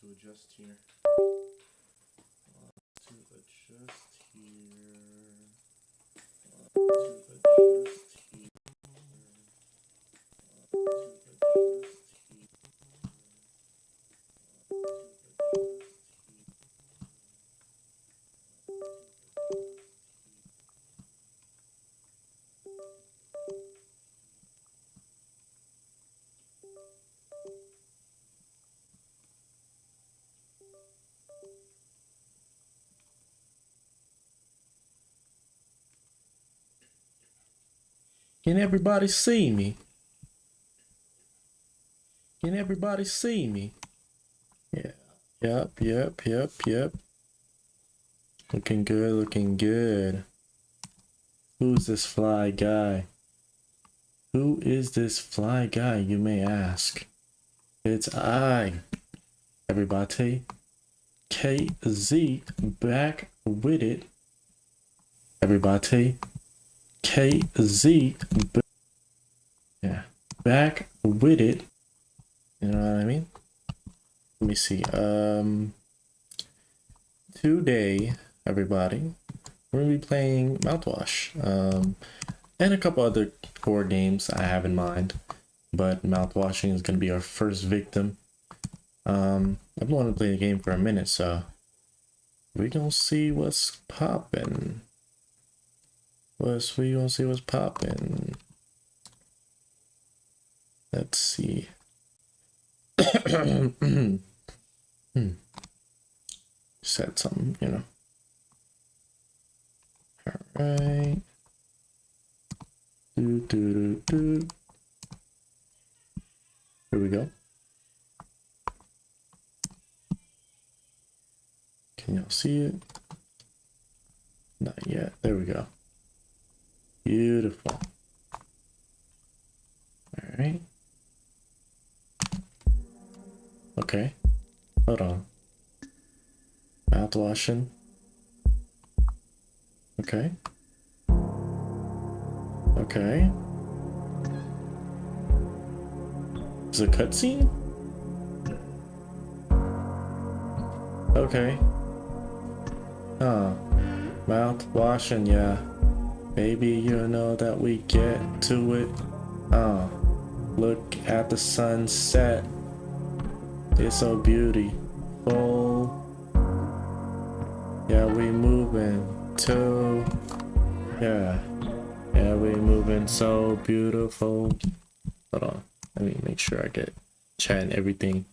to adjust here. To adjust here. To adjust here. Can everybody see me? Can everybody see me? Yeah. Yep. Looking good, looking good. Who's this fly guy? Who is this fly guy, you may ask? It's I, everybody. KZ back with it. Everybody. KZ back with it. You know what I mean? Let me see. Today, everybody, we're gonna be playing Mouthwash. And a couple other core games I have in mind. But mouthwashing is gonna be our first victim. I've been wanting to play the game for a minute, so we gonna see what's poppin'. We gonna see what's poppin'. Let's see. Said something, you know. Alright. Here we go. Can y'all see it? Not yet. There we go. Beautiful. Alright. Okay. Hold on. Mouthwashing. Okay. Okay. Is it a cutscene? Okay. Mouth washing, yeah. Baby, you know that we get to it. Look at the sunset. It's so beautiful. Yeah, we moving too. Yeah, we moving so beautiful. Hold on. Let me make sure I get chat and everything.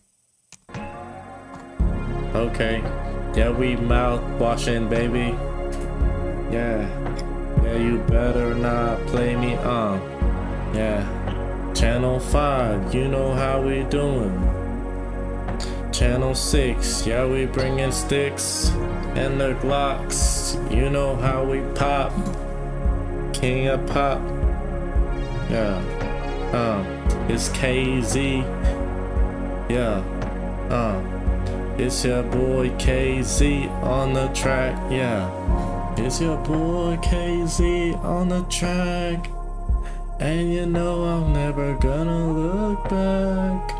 Okay. Yeah, we mouth washing, baby. Yeah, you better not play me on. Yeah. Channel 5, you know how we doing. Channel 6, yeah, we bringing sticks and the Glocks. You know how we pop. King of pop. Yeah. It's KZ. Yeah. It's your boy KZ on the track. Yeah. It's your boy KZ on the track. And you know I'm never gonna look back.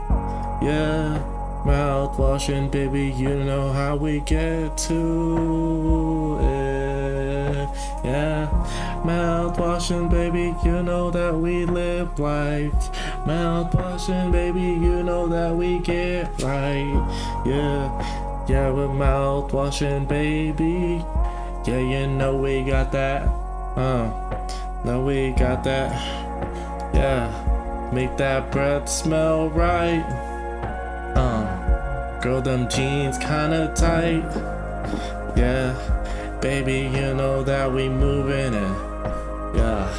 Yeah. Mouth washing, baby, you know how we get to it. Yeah. Mouth washing, baby, you know that we live life. Mouth washing, baby, you know that we get right. Yeah, we're mouth washing, baby. Yeah, you know we got that. Know we got that. Yeah, make that breath smell right. Girl, them jeans kinda tight. Yeah, baby, you know that we moving it. Yeah,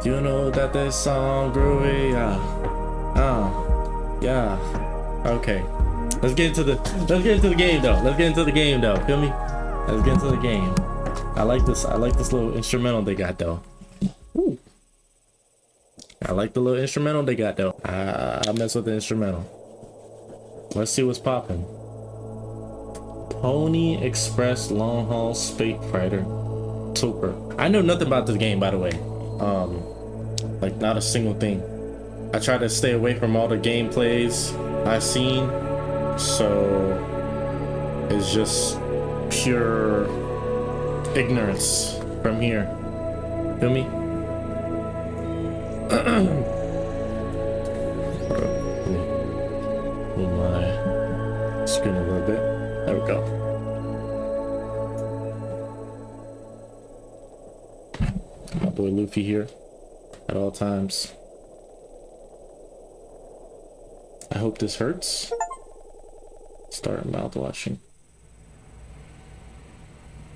you know that this song groovy. Yeah. Okay, let's get into the game though. Feel me? Let's get into the game. I like this little instrumental they got though. Ooh. I like the little instrumental they got though. I mess with the instrumental. Let's see what's popping. Pony Express Long Haul Space Fighter Super. I know nothing about this game, by the way. Like not a single thing. I try to stay away from all the gameplays I've seen, so is just pure ignorance from here. Feel me? Move my screen a little bit. There we go. My boy Luffy here at all times. I hope this hurts. Start mouth washing.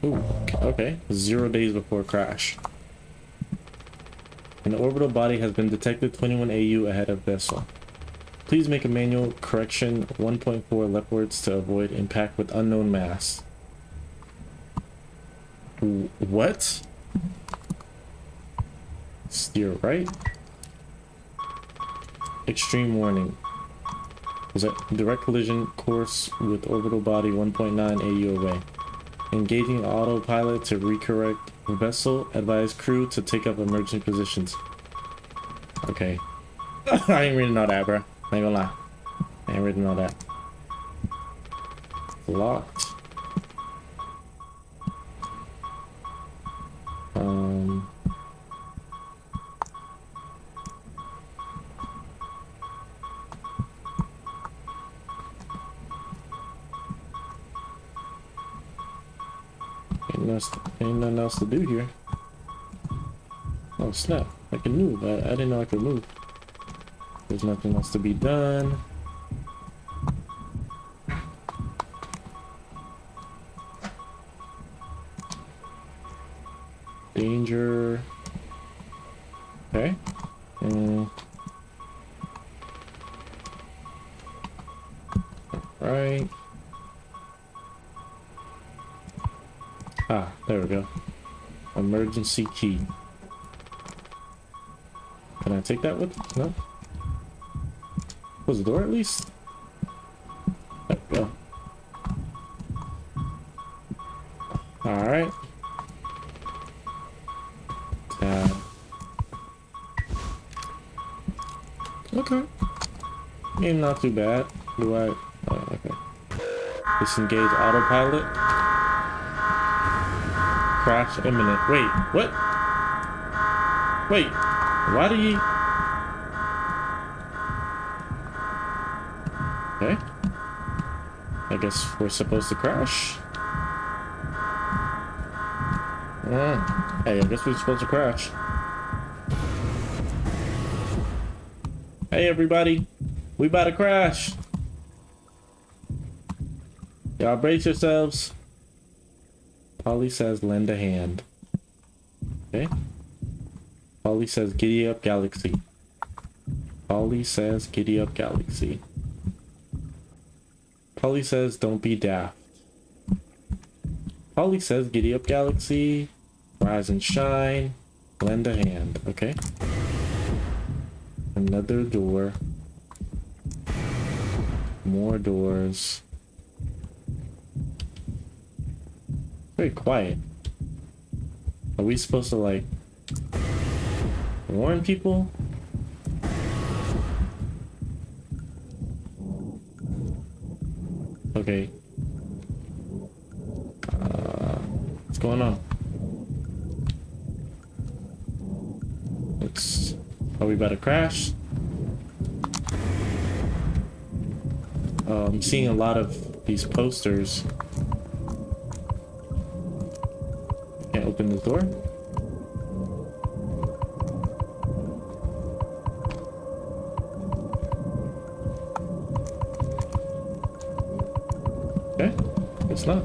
Ooh, okay. 0 days before crash. An orbital body has been detected 21 AU ahead of vessel. Please make a manual correction 1.4 leftwards to avoid impact with unknown mass. What? Steer right. Extreme warning. Is a direct collision course with orbital body 1.9 AU away. Engaging autopilot to recorrect vessel. Advise crew to take up emergency positions. Okay. I ain't reading all that, bro. I ain't gonna lie. I ain't reading all that. Locked. Ain't nothing else to do here. Oh snap, I can move. I didn't know I could move. There's nothing else to be done. Danger. Okay. Right. Ah, there we go. Emergency key. Can I take that with? No. Close the door at least? There we go. Alright. Okay. Game not too bad. Do I? Oh, okay. Disengage autopilot. Crash imminent. Wait, what? Wait, why do you? Okay. I guess we're supposed to crash. Hey, I guess we're supposed to crash. Hey everybody, we about to crash. Y'all brace yourselves. Polly says lend a hand. Okay. Polly says giddy up galaxy. Polly says giddy up galaxy. Polly says don't be daft. Polly says giddy up galaxy. Rise and shine. Lend a hand. Okay. Another door. More doors. Very quiet. Are we supposed to like warn people? Okay. What's going on? Are we about to crash? I'm seeing a lot of these posters. Can't open the door. Okay, it's not.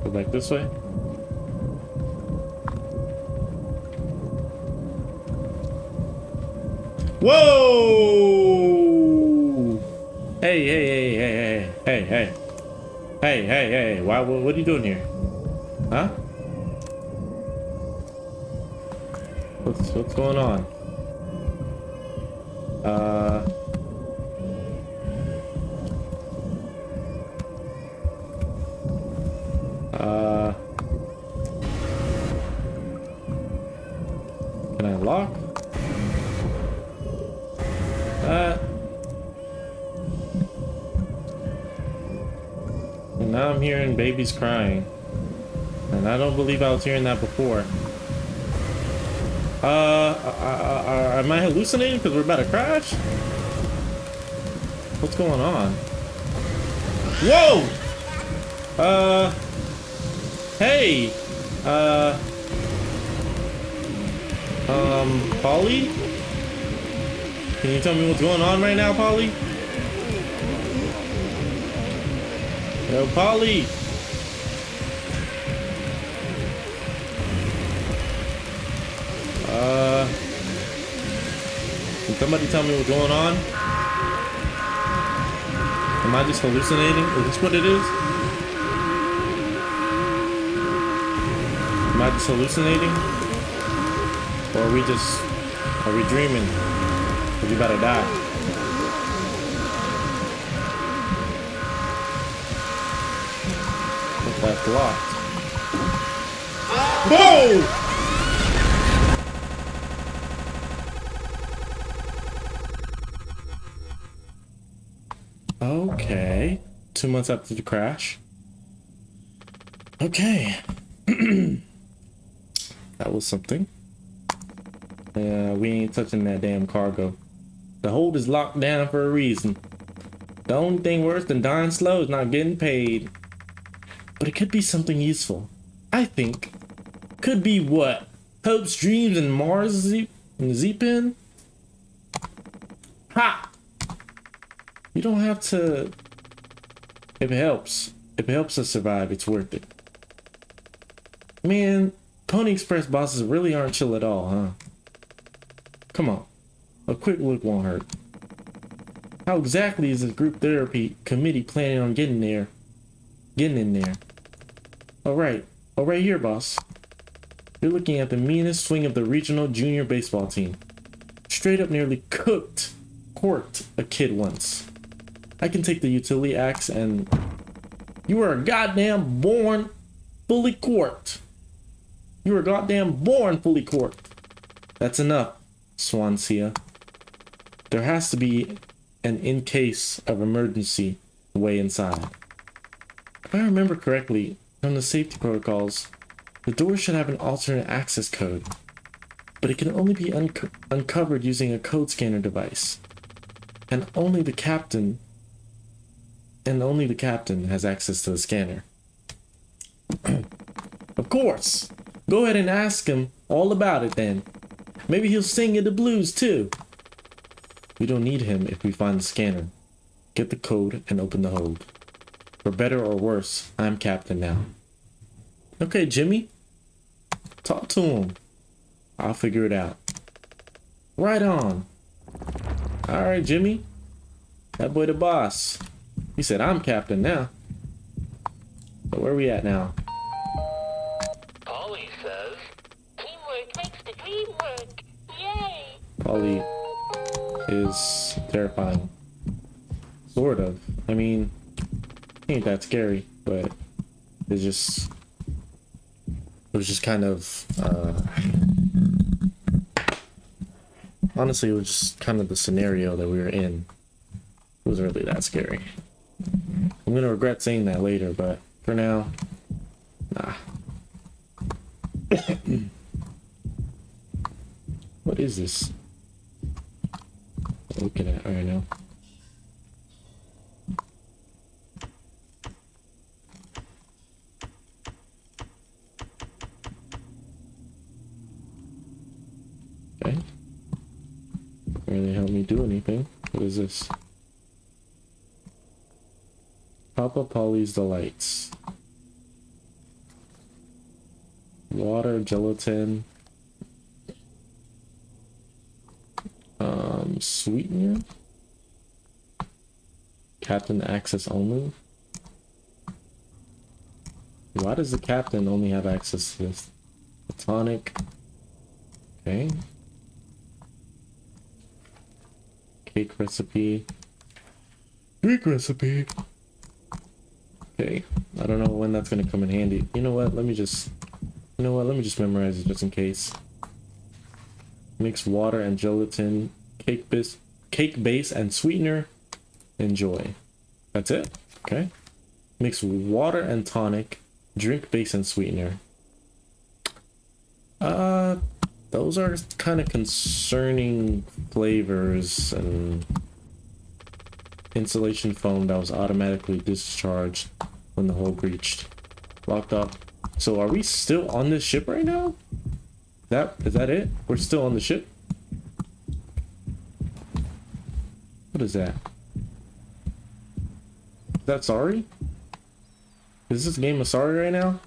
Go back this way. Whoa! Hey, hey, hey, hey, hey, hey, hey. Hey, hey, hey, why, what are you doing here? Huh? What's going on? Can I lock? now I'm hearing babies crying. And I don't believe I was hearing that before. Am I hallucinating because we're about to crash? What's going on? Whoa! Hey! Polly? Can you tell me what's going on right now, Polly? Yo, Polly! Can somebody tell me what's going on? Am I just hallucinating? Is this what it is? Am I just hallucinating? Or are we dreaming? Are we about to die? That's locked. Whoa! Okay. 2 months after the crash. Okay. That was something. Yeah, we ain't touching that damn cargo. The hold is locked down for a reason. The only thing worse than dying slow is not getting paid. But it could be something useful. I think. Could be what? Hopes, dreams, and Mars Z-Pen? Ha! You don't have to... If it helps us survive, it's worth it. Man, Pony Express bosses really aren't chill at all, huh? Come on. A quick look won't hurt. How exactly is this group therapy committee planning on getting in there? Oh, right here, boss. You're looking at the meanest swing of the regional junior baseball team. Straight up nearly corked a kid once. I can take the utility axe and... You were a goddamn born fully corked. You were goddamn born fully corked. That's enough, Swansea. There has to be an in case of emergency way inside. If I remember correctly, from the safety protocols, the door should have an alternate access code, but it can only be uncovered using a code scanner device. And only the captain has access to the scanner. Of course! Go ahead and ask him all about it then. Maybe he'll sing you the blues too. We don't need him if we find the scanner. Get the code and open the hold. For better or worse, I'm captain now. Okay, Jimmy. Talk to him. I'll figure it out. Right on. Alright, Jimmy. That boy the boss. He said I'm captain now. So where are we at now? Polly says, teamwork makes the dream work. Yay! Polly is terrifying. Sort of. I mean, ain't that scary, but it's just... It was just kind of... honestly, it was just kind of the scenario that we were in. It wasn't really that scary. I'm gonna regret saying that later, but for now, nah. What is this? I'm looking at right now. Okay. Doesn't really help me do anything. What is this? Papa Polly's Delights. Water, gelatin. Sweetener. Captain access only. Why does the captain only have access to this? A tonic. Okay. Cake recipe. Greek recipe. Okay. I don't know when that's gonna come in handy. You know what? Let me just memorize it just in case. Mix water and gelatin, cake base and sweetener. Enjoy. That's it. Okay. Mix water and tonic. Drink base and sweetener. Those are kind of concerning flavors. And insulation foam that was automatically discharged when the hole breached. Locked up. So are we still on this ship right now? Is that it? We're still on the ship? What is that? Is that sorry? Is this game of sorry right now?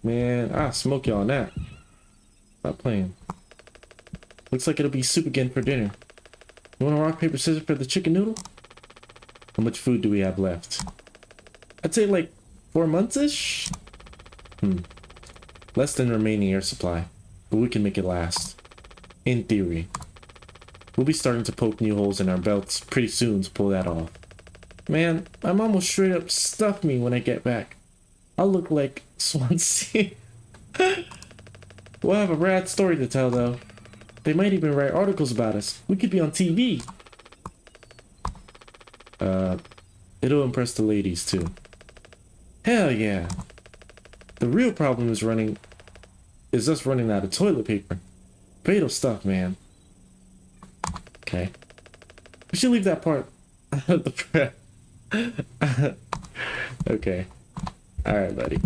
Man, I'll smoke you on that. Stop playing. Looks like it'll be soup again for dinner. You want a rock, paper, scissors for the chicken noodle? How much food do we have left? I'd say like 4 months-ish? Less than remaining air supply, but we can make it last. In theory. We'll be starting to poke new holes in our belts pretty soon to pull that off. Man, my mom will straight up stuff me when I get back. I'll look like Swansea. We'll have a rad story to tell though. They might even write articles about us. We could be on TV. It'll impress the ladies too. Hell yeah. The real problem is us running out of toilet paper. Fatal stuff, man. Okay. We should leave that part out of the prep. Okay. Alright, buddy.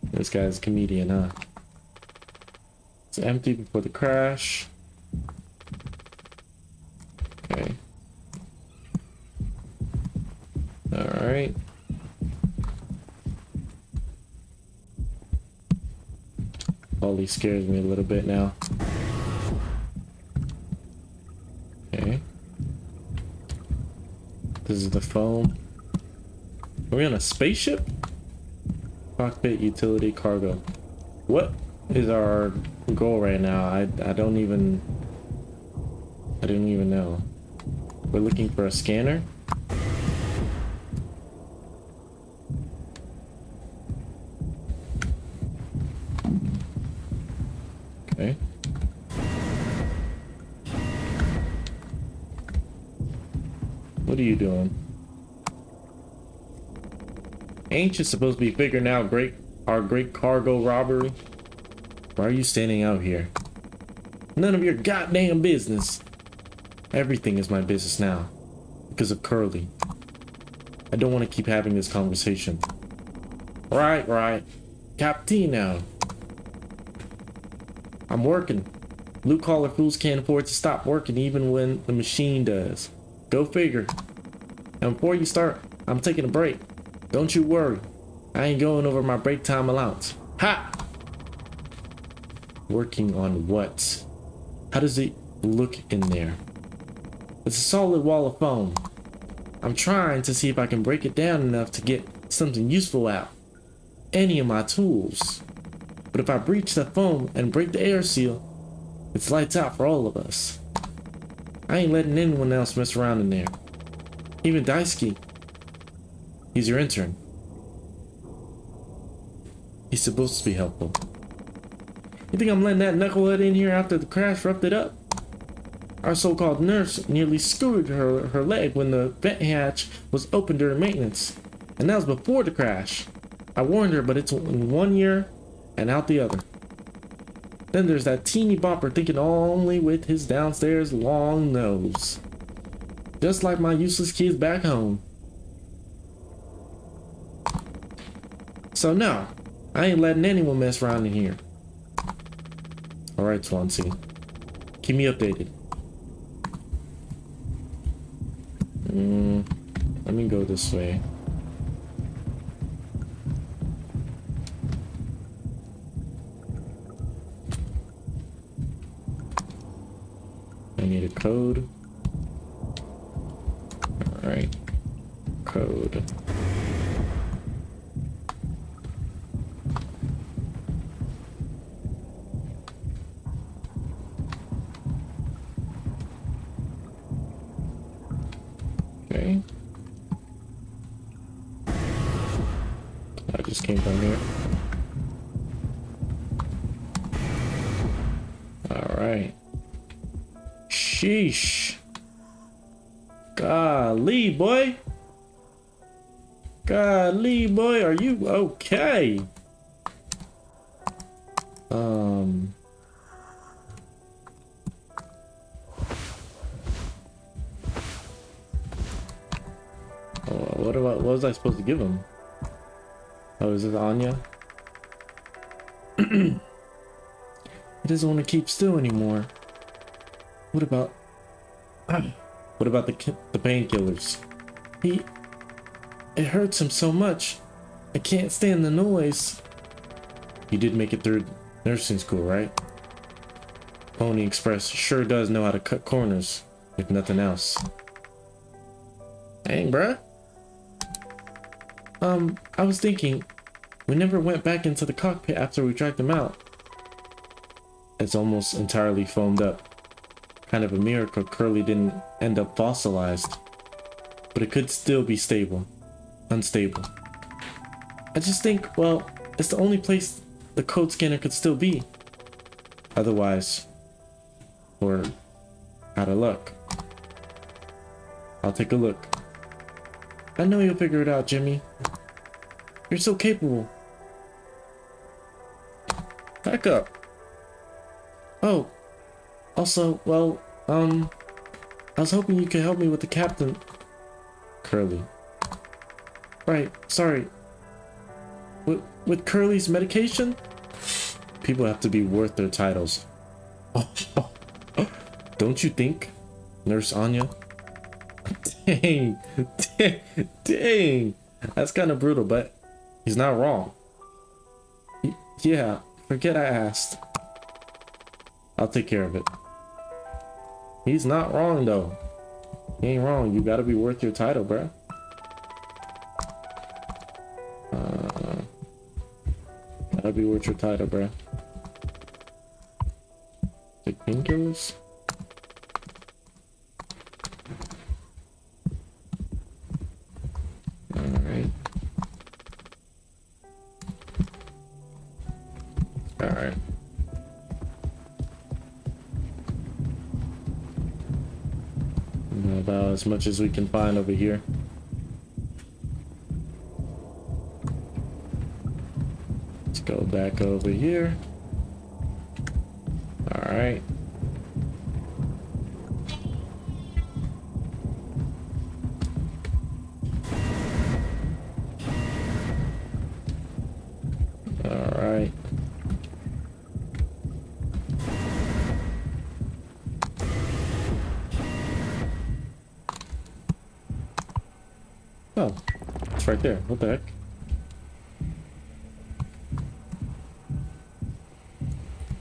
This guy's a comedian, huh? It's empty before the crash. Okay. Alright. Ollie scares me a little bit now. Okay. This is the foam. Are we on a spaceship? Cockpit, utility, cargo. What is our goal right now? I don't even know. We're looking for a scanner. Okay. What are you doing? Ain't you supposed to be figuring out our great cargo robbery? Why are you standing out here? None of your goddamn business. Everything is my business now. Because of Curly. I don't want to keep having this conversation. Right. Captino. I'm working. Blue collar fools can't afford to stop working even when the machine does. Go figure. And before you start, I'm taking a break. Don't you worry. I ain't going over my break time allowance. Ha! Working on what? How does it look in there? It's a solid wall of foam. I'm trying to see if I can break it down enough to get something useful out. Any of my tools. But if I breach the foam and break the air seal, it's lights out for all of us. I ain't letting anyone else mess around in there. Even Daisuke. He's your intern. He's supposed to be helpful. You think I'm letting that knucklehead in here after the crash roughed it up? Our so-called nurse nearly screwed her leg when the vent hatch was open during maintenance. And that was before the crash. I warned her, but it's in one ear and out the other. Then there's that teeny bopper thinking only with his downstairs long nose. Just like my useless kids back home. So no, I ain't letting anyone mess around in here. Alright, Swansea. Keep me updated. Let me go this way. I need a code. Alright. Code. Okay. I just came from here. Alright. Sheesh. Golly, boy. Golly, boy, are you okay? What was I supposed to give him? Oh, is it Anya? He doesn't want to keep still anymore. What about the painkillers? It hurts him so much. I can't stand the noise. You did make it through nursing school, right? Pony Express sure does know how to cut corners, if nothing else. Dang, bruh. I was thinking, we never went back into the cockpit after we dragged him out. It's almost entirely foamed up. Kind of a miracle Curly didn't end up fossilized. But it could still be stable. Unstable. I just think, well, it's the only place the code scanner could still be. Otherwise, we're out of luck. I'll take a look. I know you'll figure it out, Jimmy. You're so capable. Back up. Oh, also, well, I was hoping you could help me with the captain. Curly. Right, sorry. With Curly's medication? People have to be worth their titles. Don't you think, Nurse Anya? Dang, dang. That's kind of brutal, but he's not wrong. Yeah, forget I asked. I'll take care of it. He's not wrong, though. He ain't wrong. You gotta be worth your title, bruh. Gotta be worth your title, bruh. Take painkillers? Alright. Alright. About as much as we can find over here. Let's go back over here. All right. All right. Oh, it's right there. What the heck?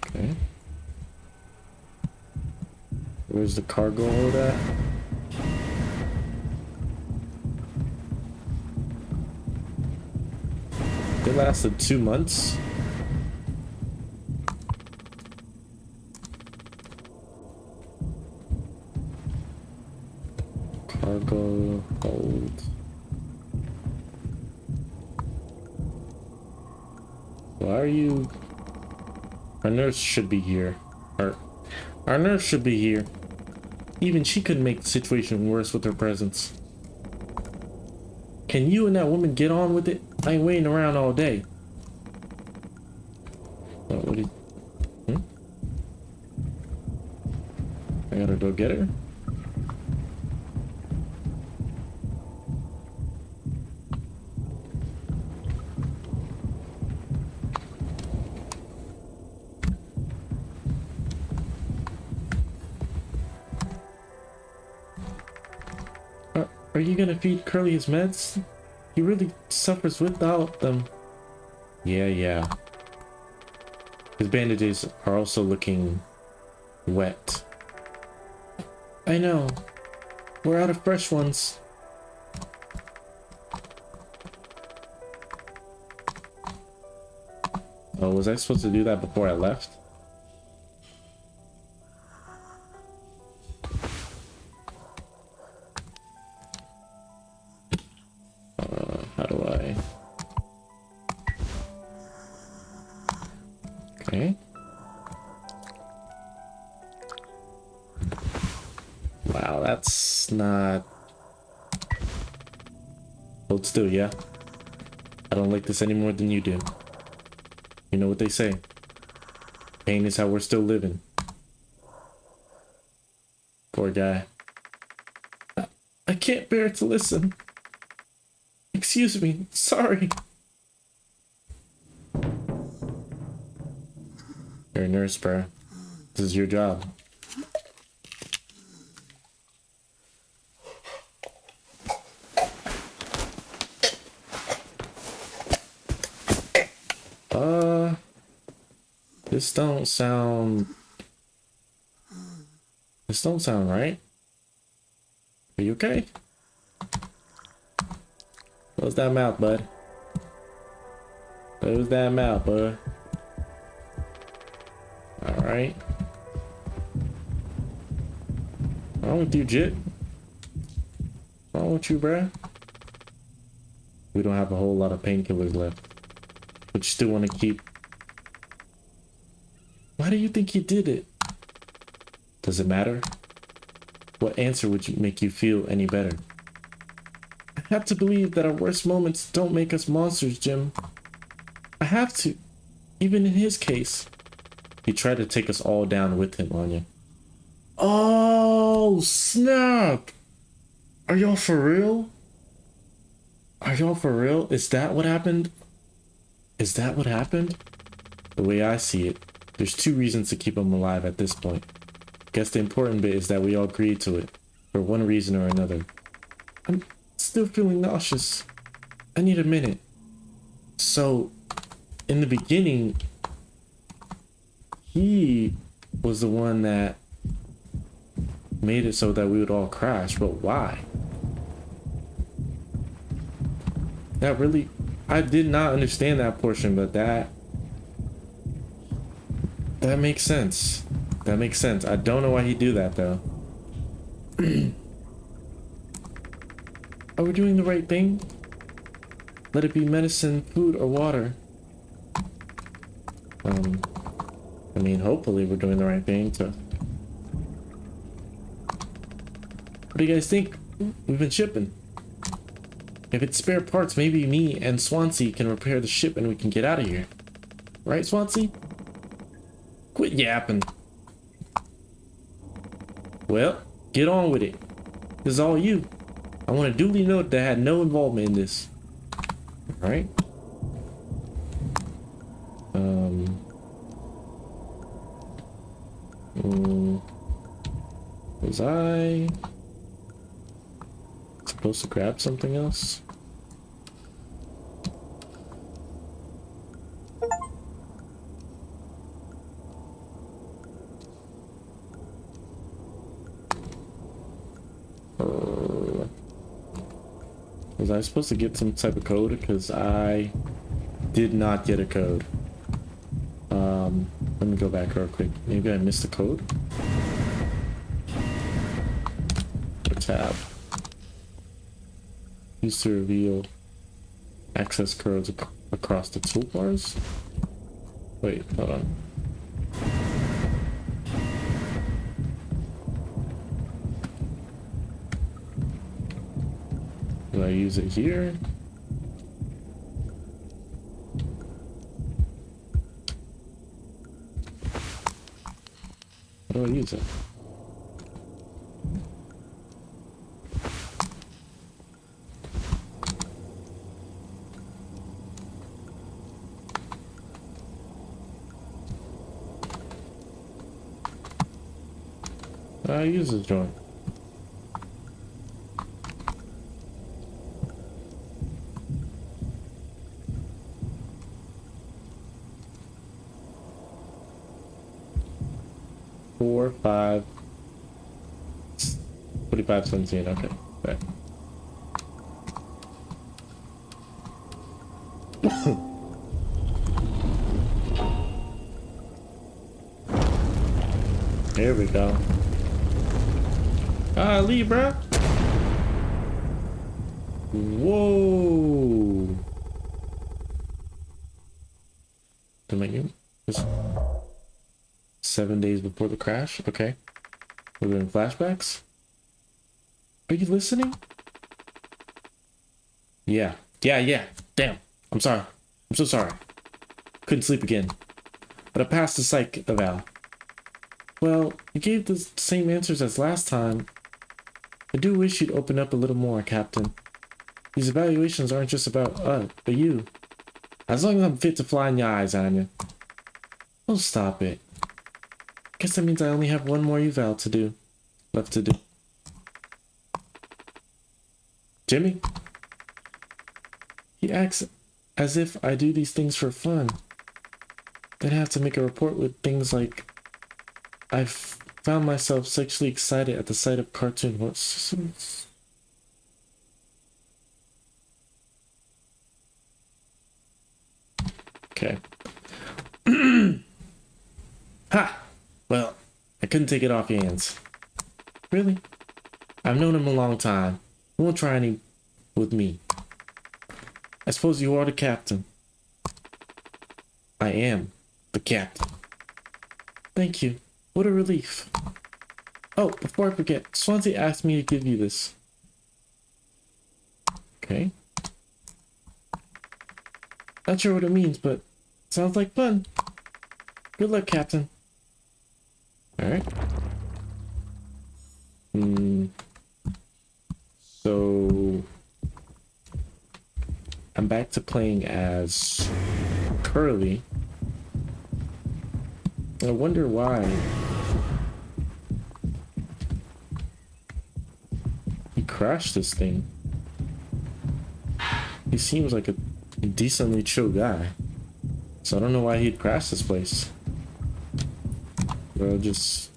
Okay. Where's the cargo hold at? It lasted 2 months. Cargo hold. Why are you... Our nurse should be here. Our nurse should be here. Even she couldn't make the situation worse with her presence. Can you and that woman get on with it? I ain't waiting around all day. Oh, what did... I gotta go get her? Are you gonna feed Curly his meds? He really suffers without them. Yeah. His bandages are also looking wet. I know. We're out of fresh ones. Oh, was I supposed to do that before I left? How do I... Okay. Wow, that's not... Hold still, yeah. I don't like this any more than you do. You know what they say. Pain is how we're still living. Poor guy. I can't bear to listen. Excuse me. Sorry. You're a nurse, bro. This is your job. This don't sound right. Are you okay? Close that mouth, bud. Close that mouth, bud. Alright. What's wrong with you, Jit? What's wrong with you, bruh? We don't have a whole lot of painkillers left. But you still want to keep... Why do you think he did it? Does it matter? What answer would make you feel any better? I have to believe that our worst moments don't make us monsters, Jim. I have to. Even in his case. He tried to take us all down with him, Anya. Oh, snap! Are y'all for real? Are y'all for real? Is that what happened? Is that what happened? The way I see it, there's two reasons to keep him alive at this point. Guess the important bit is that we all agreed to it, for one reason or another. I'm still feeling nauseous. I need a minute. So, in the beginning, he was the one that made it so that we would all crash, but why? That really, I did not understand that portion, but that makes sense. That makes sense. I don't know why he'd do that though. Are we doing the right thing? Let it be medicine, food, or water. I mean, hopefully we're doing the right thing to... What do you guys think? We've been shipping. If it's spare parts, maybe me and Swansea can repair the ship and we can get out of here. Right, Swansea? Quit yapping. Well, get on with it. This is all you. I want to duly note that I had no involvement in this. Alright. Was I supposed to grab something else? Was I supposed to get some type of code? Because I did not get a code. Let me go back real quick. Maybe I missed the code. Tab. Use to reveal access codes across the toolbars. Wait, hold on. Do I use it here? How do I use it? I use this joint. Four, 5, 45, 17. Okay, right. There we go. Golly, bruh. Whoa. The menu. 7 days before the crash. Okay. We're doing flashbacks. Are you listening? Yeah. Damn. I'm I'm sorry. I'm so sorry. Couldn't sleep again. But I passed the psych eval. Well, you gave the same answers as last time. I do wish you'd open up a little more, Captain. These evaluations aren't just about us, but you. As long as I'm fit to fly in your eyes, Anya. Oh, stop it. Guess that means I only have one more eval to do. Left to do. Jimmy? He acts as if I do these things for fun. Then I have to make a report with things like I've found myself sexually excited at the sight of cartoon horses. Okay. Ha! Well, I couldn't take it off your hands. Really? I've known him a long time. He won't try any with me. I suppose you are the captain. I am the captain. Thank you. What a relief. Oh, before I forget, Swansea asked me to give you this. Okay. Not sure what it means, but sounds like fun. Good luck, Captain. Alright. So I'm back to playing as Curly. I wonder why he crashed this thing. He seems like a decently chill guy, so I don't know why he'd crash this place. Well, just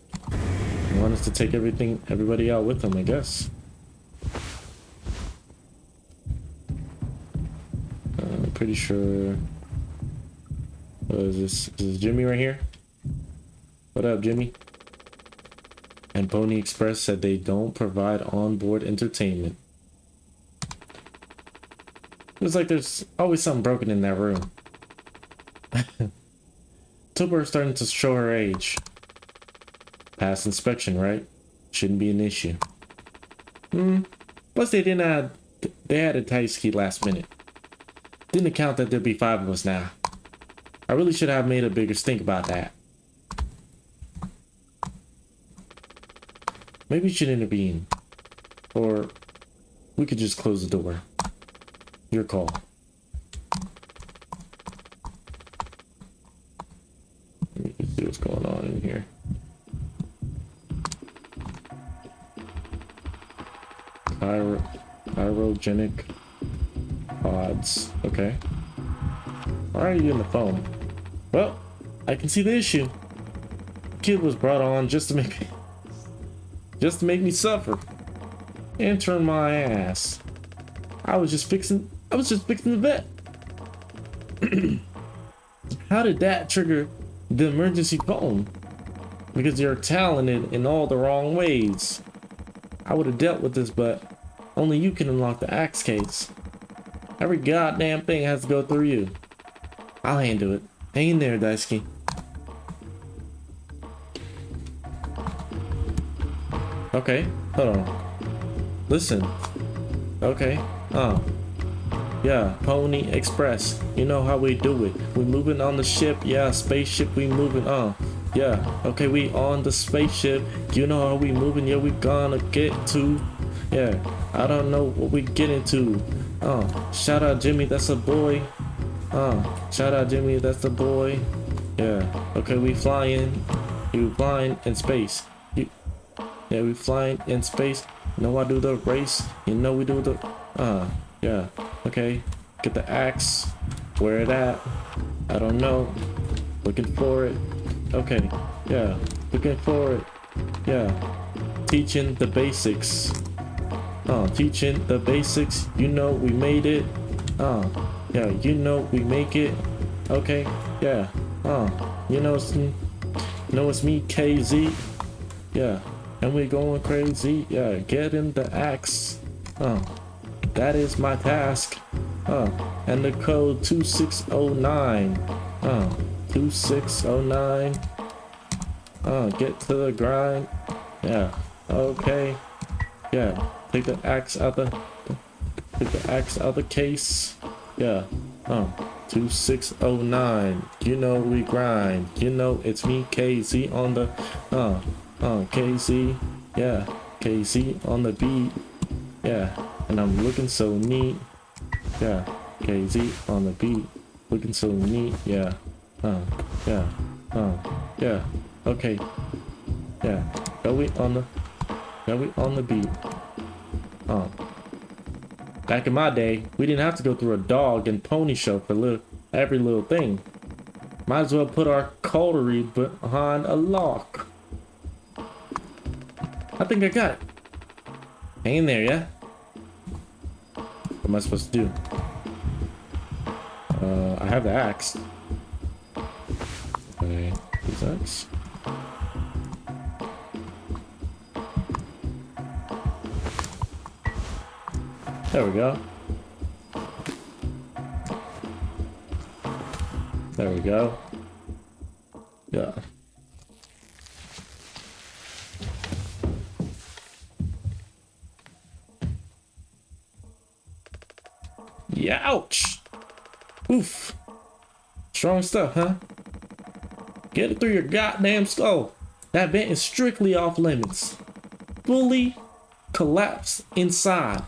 want us to take everybody out with him, I guess. I'm pretty sure. Is this Jimmy right here? What up, Jimmy? And Pony Express said they don't provide onboard entertainment. Looks like there's always something broken in that room. Tober is starting to show her age. Past inspection, right? Shouldn't be an issue. Plus they had a tight ski last minute. Didn't account that there'd be 5 of us now. I really should have made a bigger stink about that. Maybe you should intervene. Or we could just close the door. Your call. Let me just see what's going on in here. Chirogenic pods. Okay. Why are you on the phone? Well, I can see the issue. The kid was brought on just to make me suffer and turn my ass. I was just fixing the vet. How did that trigger the emergency phone? Because you're talented in all the wrong ways. I would have dealt with this, but only you can unlock the axe case. Every goddamn thing has to go through you. I'll handle it. Hang in there, Daisuke. Okay, hold on. Listen. Okay, yeah, Pony Express. You know how we do it. We moving on the ship. Yeah, spaceship, we moving on. Yeah, okay, we on the spaceship. You know how we moving. Yeah, we gonna get to. Yeah, I don't know what we get into. Shout out Jimmy, that's a boy. Shout out Jimmy, that's a boy. Yeah, okay, we flying. You flying in space. Yeah, we flying in space. You know I do the race. You know we do the. Yeah. Okay. Get the axe. Where it at? I don't know. Looking for it. Okay. Yeah. Looking for it. Yeah. Teaching the basics. Teaching the basics. You know we made it. Yeah. You know we make it. Okay. Yeah. You know it's me, KZ. Yeah. And we going crazy. Yeah. Getting the axe. That is my task. And the code 2609. 2609. Get to the grind. Yeah. Okay. Yeah. Take the axe out the case. Yeah. 2609. You know we grind. You know it's me, KZ on the KZ. Yeah, KZ on the beat. Yeah, and I'm looking so neat. Yeah, KZ on the beat. Looking so neat. Yeah. Yeah. Yeah. Okay. Yeah. Got we on the beat. Back in my day, we didn't have to go through a dog and pony show for every little thing. Might as well put our coterie behind a lock. I think I got it. Hang in there, yeah? What am I supposed to do? I have the axe. Okay, use axe. There we go. There we go. Yeah. Yeah, ouch. Oof. Strong stuff, huh? Get it through your goddamn skull. That vent is strictly off limits. Fully collapsed inside.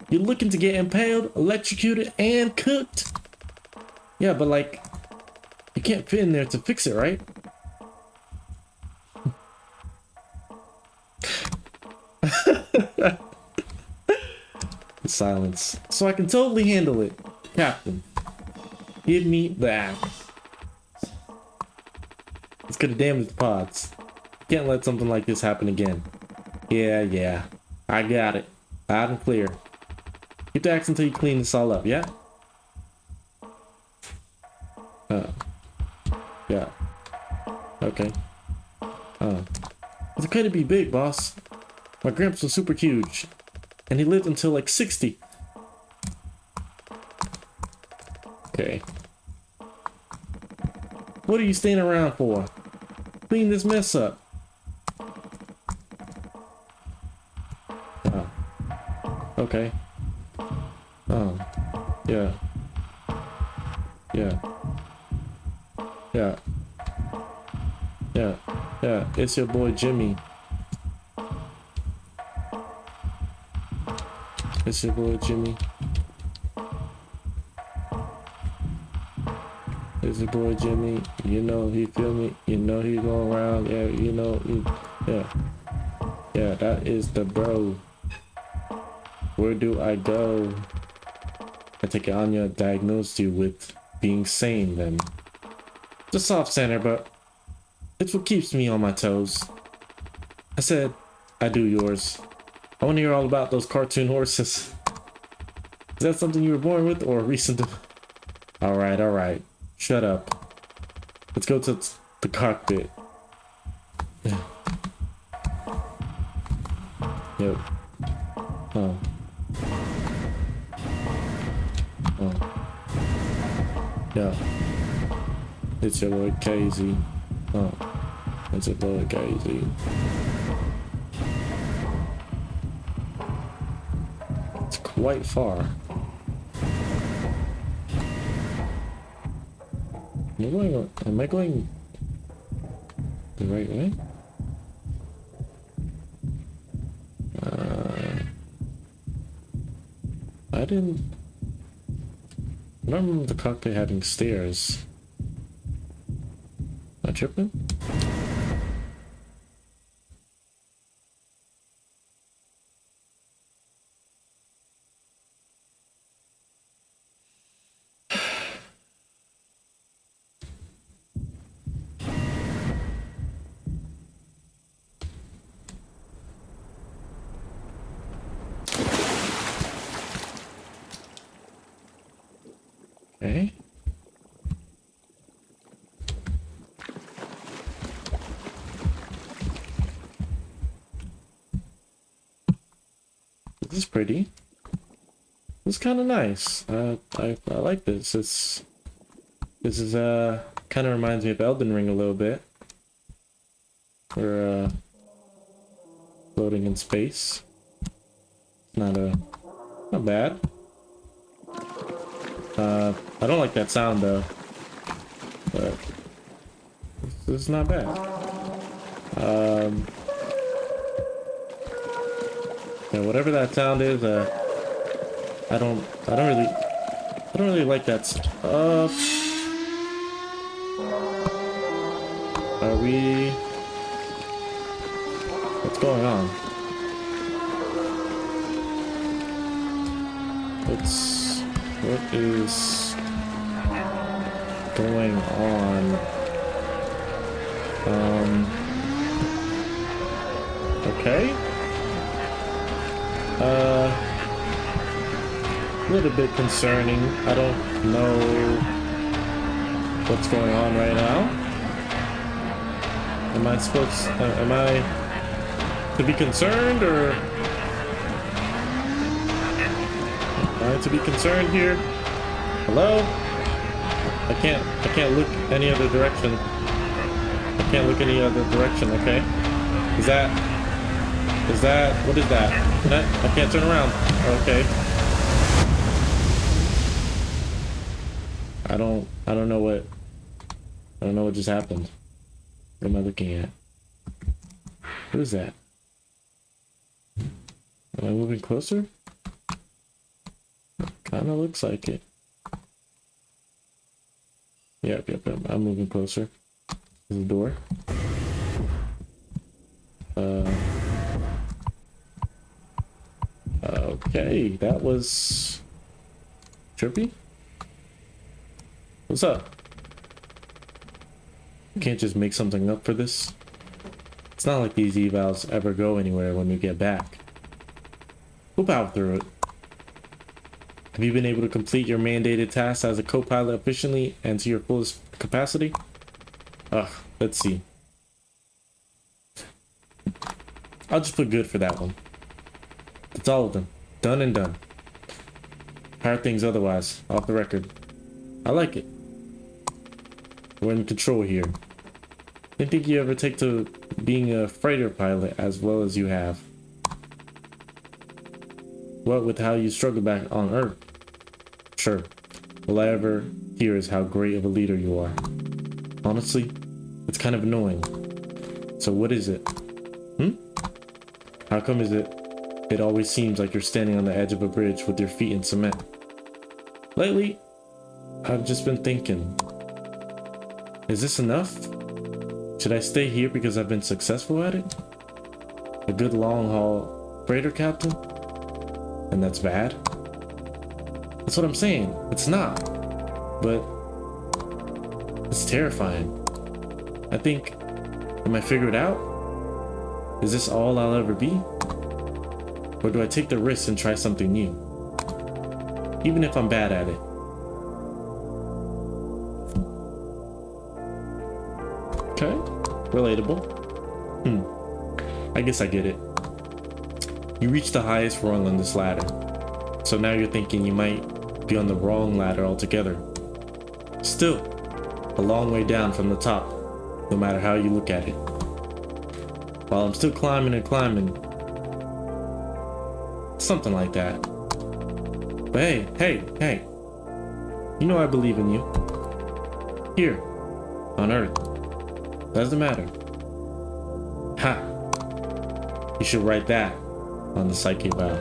You're looking to get impaled, electrocuted, and cooked? Yeah, but like, you can't fit in there to fix it, right? Silence. So I can totally handle it. Captain, give me the axe. It's gonna damage the pods. Can't let something like this happen again. Yeah. I got it. Loud and clear. Keep the axe until you clean this all up, yeah? Yeah. Okay. It's okay to be big, boss. My gramps was super huge. And he lived until like 60. Okay. What are you staying around for? Clean this mess up. Okay. Yeah. Yeah, it's your boy Jimmy. It's your boy Jimmy. It's your boy Jimmy. You know he feel me. You know he going around. Yeah, you know. Yeah, that is the bro. Where do I go? I take it Anya diagnosed you with being sane then. It's a soft center, but it's what keeps me on my toes. I said, I do yours. I want to hear all about those cartoon horses. Is that something you were born with or recent? Alright. Shut up. Let's go to the cockpit. Yep. Yeah. It's your boy KZ. It's your boy KZ. It's quite far. Am I going the right way? I don't remember the cockpit having stairs. Am I tripping? Okay. This is pretty. This is kind of nice. I like this. This is kind of reminds me of Elden Ring a little bit. We're floating in space. Not bad. I don't like that sound though, but this is not bad. Yeah, whatever that sound is, I don't really like that. Are we? What's going on? What is going on? Okay. A little bit concerning. I don't know what's going on right now. Am I to be concerned, or am I to be concerned here? Hello? I can't look any other direction. I can't look any other direction, okay? Is that, what is that? I can't turn around. Okay. I don't know what just happened. What am I looking at? What is that? Am I moving closer? Kinda looks like it. Yep, I'm moving closer. There's a door. Okay, that was trippy. What's up? You can't just make something up for this. It's not like these evals ever go anywhere when we get back. We'll power through it. Have you been able to complete your mandated tasks as a co-pilot efficiently and to your fullest capacity? Let's see. I'll just put good for that one. That's all of them. Done and done. How are things otherwise? Off the record. I like it. We're in control here. Didn't think you ever take to being a freighter pilot as well as you have. What with how you struggled back on Earth? Sure. All I ever hear is how great of a leader you are. Honestly, it's kind of annoying. So what is it? How come it always seems like you're standing on the edge of a bridge with your feet in cement? Lately, I've just been thinking, is this enough? Should I stay here because I've been successful at it? A good long haul freighter captain? And that's bad? That's what I'm saying. It's not. But it's terrifying. I think, am I figured out? Is this all I'll ever be? Or do I take the risk and try something new? Even if I'm bad at it. Okay, relatable. I guess I get it. You reached the highest rung on this ladder. So now you're thinking you might be on the wrong ladder altogether. Still, a long way down from the top, no matter how you look at it. While I'm still climbing and climbing. Something like that. But hey. You know I believe in you. Here, on Earth. Doesn't matter. Ha! You should write that on the psyche vow.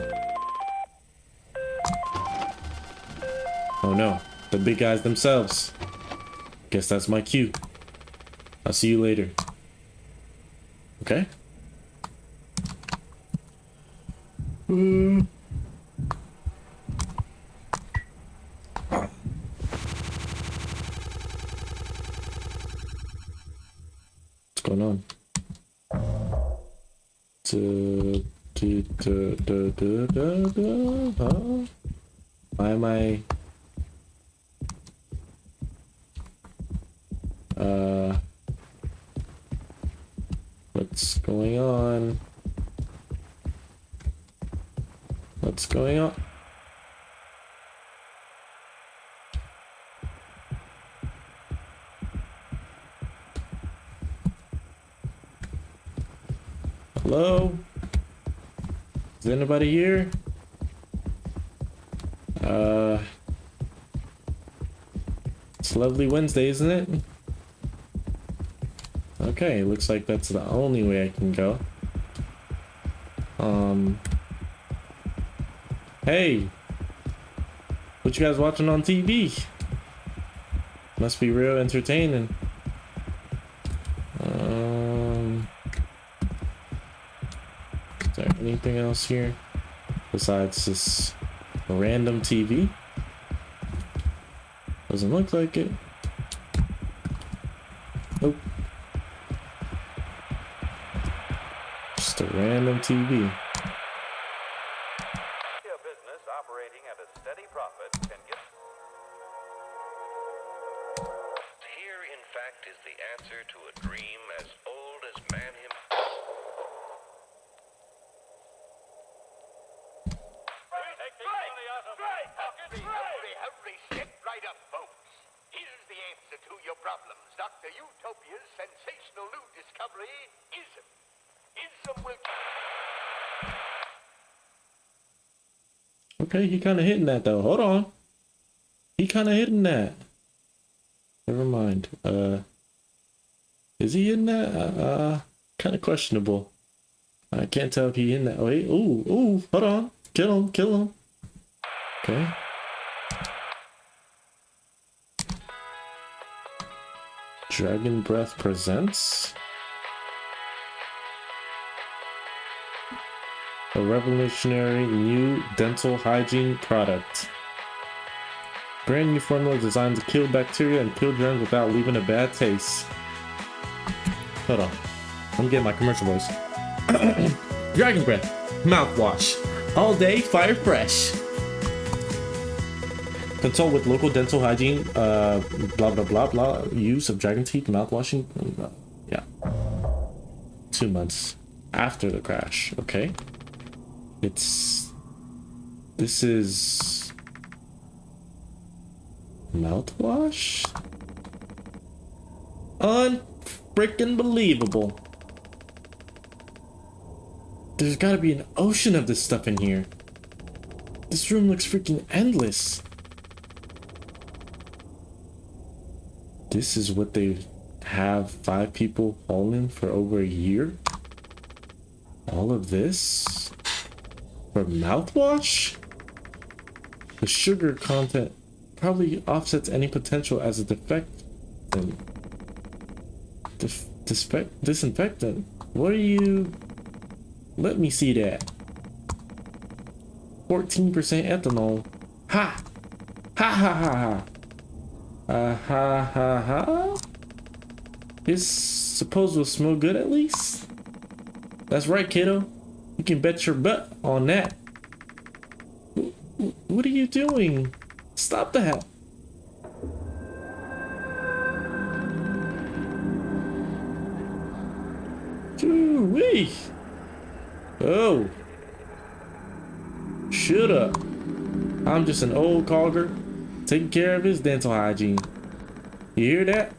Oh no, the big guys themselves. Guess that's my cue. I'll see you later. Okay. What's going on? Why am I? What's going on? What's going on? Hello? Is anybody here? lovely Wednesday, isn't it? Okay, looks like that's the only way I can go. Hey, what you guys watching on TV? Must be real entertaining. Is there anything else here besides this random TV? Doesn't look like it. Nope. Just a random TV. A business operating at a steady profit can get. Here, in fact, is the answer to a dream as old as man himself. Hurry, step right up, folks. Here's the answer to your problems. Dr. Utopia's sensational new discovery, ISM. ISM will... Okay, he kind of hitting that though. Hold on. He kind of hitting that. Never mind. Is he hitting that? Kind of questionable. I can't tell if he hitting that. Wait, ooh, hold on. Kill him. Okay. Dragon Breath presents a revolutionary new dental hygiene product. Brand new formula designed to kill bacteria and kill germs without leaving a bad taste. Hold on. I'm getting my commercial voice. Dragon Breath mouthwash. All day, fire fresh. Consult with local dental hygiene, blah blah blah blah. Use of dragon teeth mouthwashing. Yeah. 2 months after the crash. Okay. This is mouthwash? Unfreaking believable. There's gotta be an ocean of this stuff in here. This room looks freaking endless. This is what they have 5 people hauling for over a year? All of this? For mouthwash? The sugar content probably offsets any potential as a disinfectant. What are you... Let me see that. 14% ethanol. Ha! Ha ha ha ha! Ha. It's supposed to smell good at least? That's right, kiddo. You can bet your butt on that. What are you doing? Stop that. Wee. Oh. Shut up. I'm just an old cogger taking care of his dental hygiene. You hear that?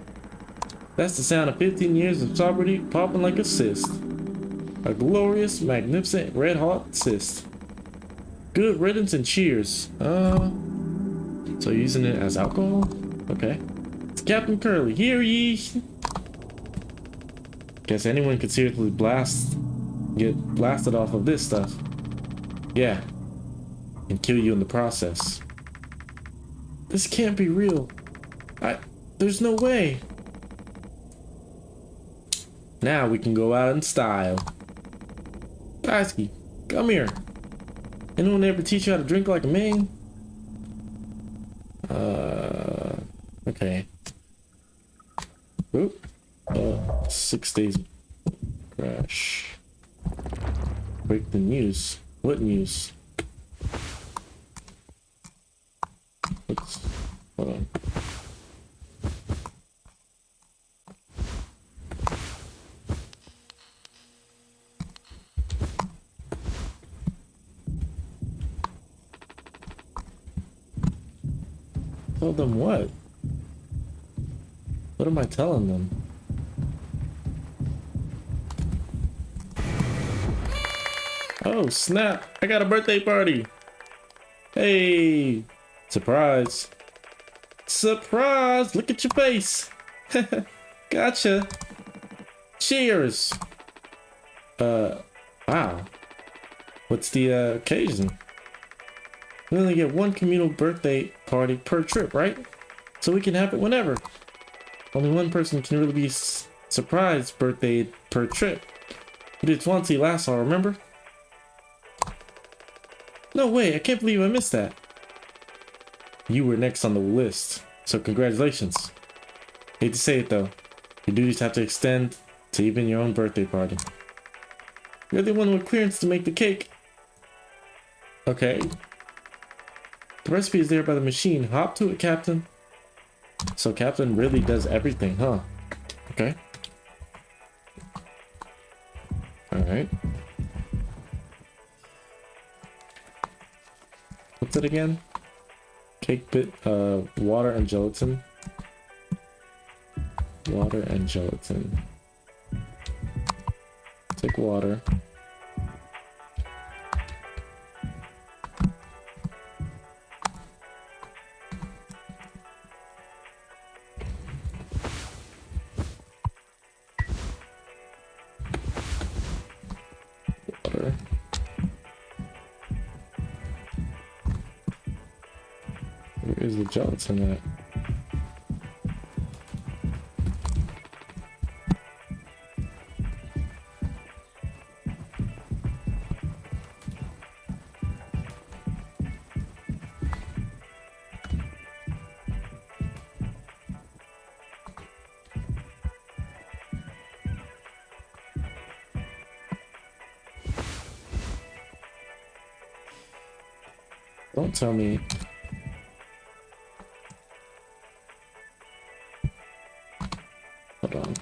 That's the sound of 15 years of sobriety popping like a cyst. A glorious, magnificent, red-hot cyst. Good riddance and cheers. So using it as alcohol? Okay. It's Captain Curly. Hear ye! Guess anyone could seriously get blasted off of this stuff. Yeah. And kill you in the process. This can't be real. There's no way. Now we can go out in style. Lasky, come here. Anyone ever teach you how to drink like a man? Okay. Oop. 6 days crash. Break the news. What news? Oops. Hold on. Tell them what? What am I telling them? Oh snap! I got a birthday party! Hey! Surprise! Surprise! Look at your face. Gotcha. Cheers. Wow. What's the occasion? We only get one communal birthday party per trip, right? So we can have it whenever. Only one person can really be surprised birthday per trip. We did Swansea last fall, remember? No way, I can't believe I missed that. You were next on the list, so congratulations. Hate to say it though, your duties have to extend to even your own birthday party. You're the one with clearance to make the cake. Okay. The recipe is there by the machine. Hop to it, Captain. So Captain really does everything, huh? Okay. Alright. What's it again? Cake bit, water and gelatin. Water and gelatin. Take water. Water. Where is the gelatin at? Don't tell me. Hold on.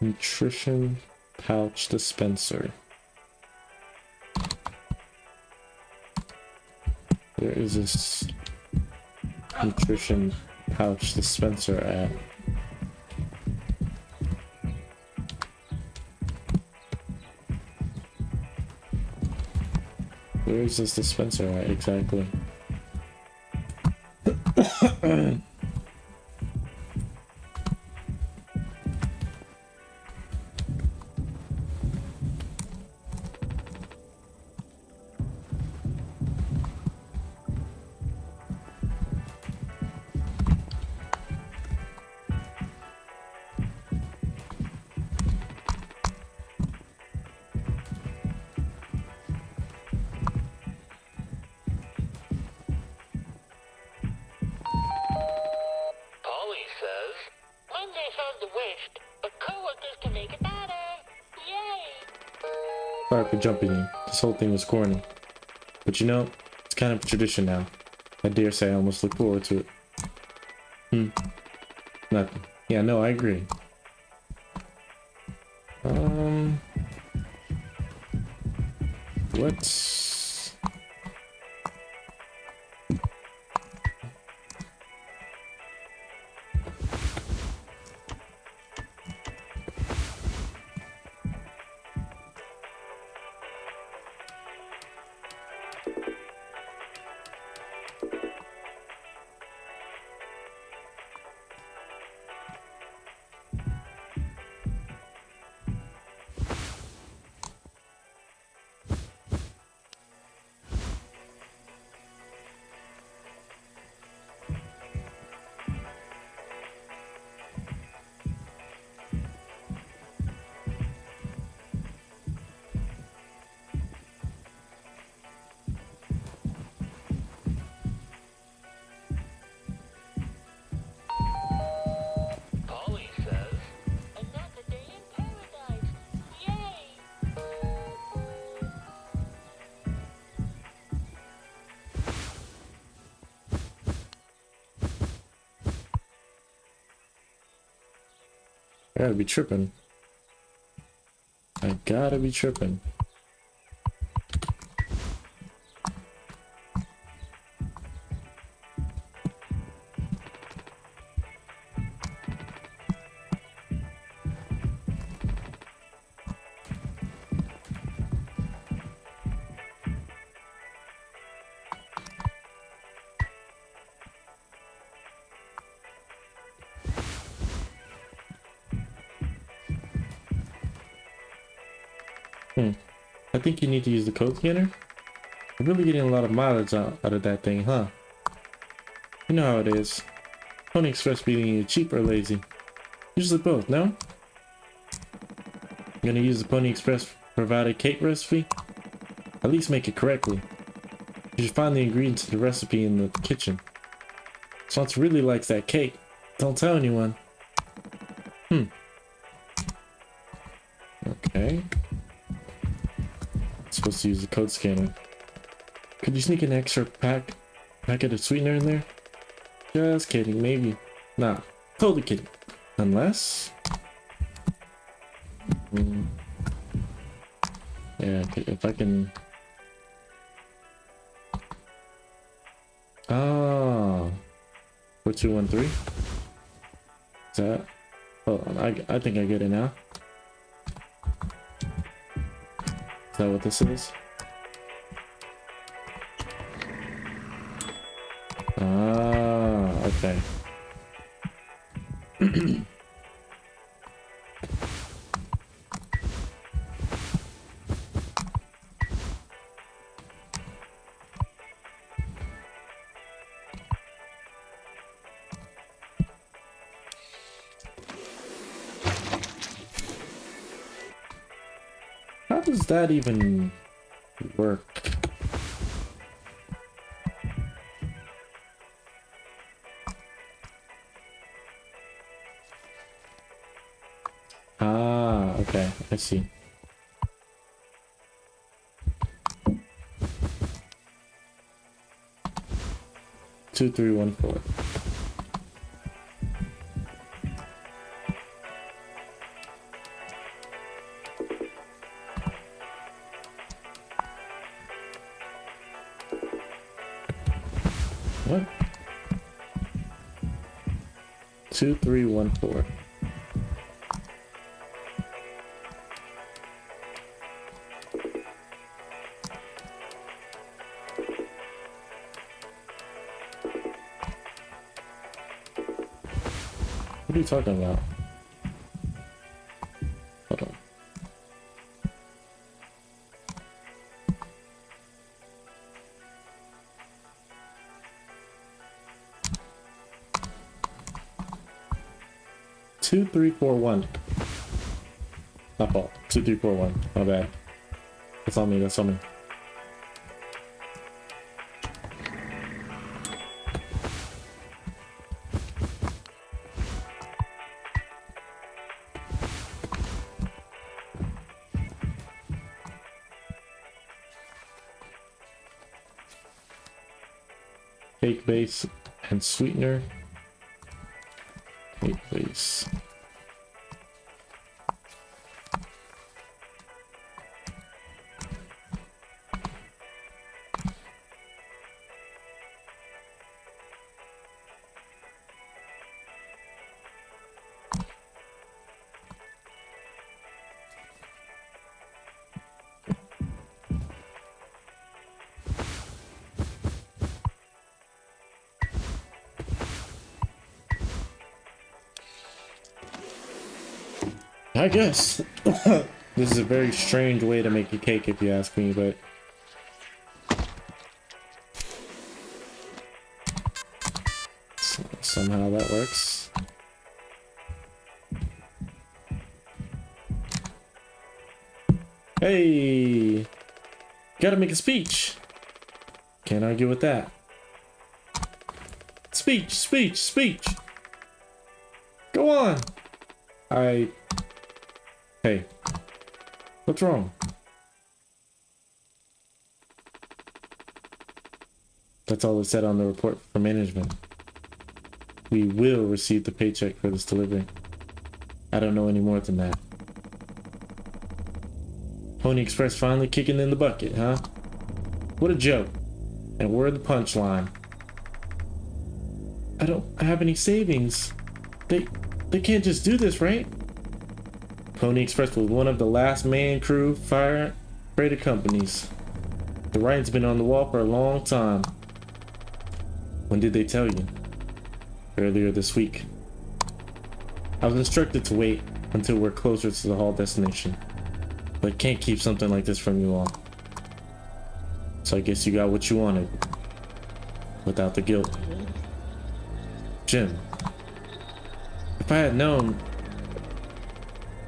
Nutrition pouch dispenser. Where is this nutrition pouch dispenser at? Where is this dispenser at exactly? Polly says, Mondays are the worst, but coworkers can make it better. Yay! Sorry for jumping you. This whole thing was corny. But you know, it's kind of a tradition now. I dare say I almost look forward to it. Nothing. Yeah, no, I agree. Let's... Polly says, Another day in paradise. Yay! I gotta be tripping. I gotta be tripping. I think you need to use the code scanner. You're really getting a lot of mileage out of that thing, huh? You know how it is. Pony Express being you cheap or lazy. Usually both, no? I'm gonna use the Pony Express provided cake recipe. At least make it correctly. You should find the ingredients to the recipe in the kitchen. Swanson really likes that cake. Don't tell anyone. Okay. Supposed to use the code scanner. Could you sneak an extra packet of sweetener in there? Just kidding, maybe. Nah, totally kidding. Unless... yeah, if I can... Oh, 4213. Is that? Oh, I think I get it now. Is that what this is? Ah, okay. How does that even work? Ah, okay, I see. Two, 3, 1, 4. What? 2, 3, 1, 4. What are you talking about? Hold on. Two, 3, 4, 1. My fault. 2, 3, 4, 1. My bad. That's on me. That's on me. Cake base and sweetener. Cake base. I guess. This is a very strange way to make a cake if you ask me, but... somehow that works. Hey! Gotta make a speech! Can't argue with that. Speech, speech, speech! Go on! Hey, what's wrong? That's all it said on the report from management. We will receive the paycheck for this delivery. I don't know any more than that. Pony Express finally kicking in the bucket, huh? What a joke. And we're the punchline. I don't have any savings. They can't just do this, right? Pony Express was one of the last man crew fire freighter companies. The writing's been on the wall for a long time. When did they tell you? Earlier this week. I was instructed to wait until we're closer to the haul destination. but can't keep something like this from you all. So I guess you got what you wanted. Without the guilt. Jim. If I had known,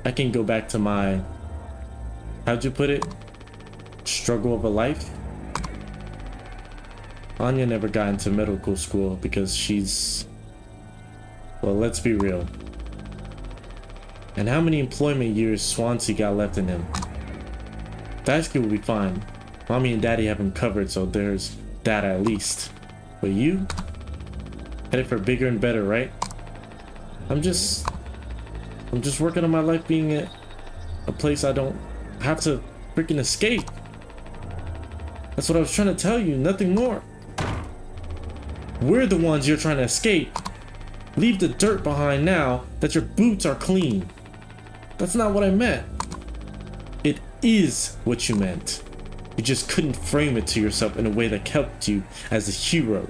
I can go back to my, how'd you put it? Struggle of a life? Anya never got into medical school because she's, well, let's be real. And how many employment years Swansea got left in him? Daisuke will be fine. Mommy and Daddy have him covered, so there's that at least. But you? Headed for bigger and better, right? I'm just working on my life being a place I don't have to freaking escape. That's what I was trying to tell you, nothing more. We're the ones you're trying to escape. Leave the dirt behind now that your boots are clean. That's not what I meant. It is what you meant. You just couldn't frame it to yourself in a way that kept you as a hero.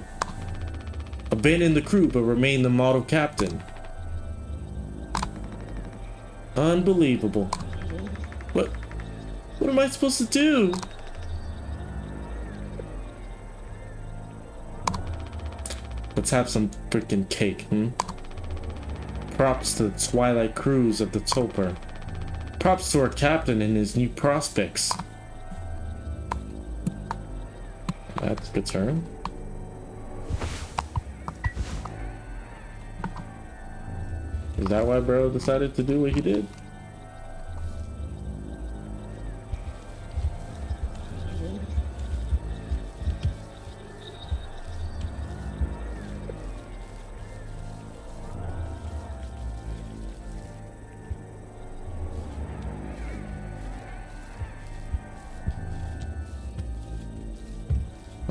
Abandon the crew but remain the model captain. Unbelievable. What am I supposed to do? Let's have some freaking cake, Props to the Twilight crews of the Topper. Props to our captain and his new prospects. That's a good turn. Is that why bro decided to do what he did?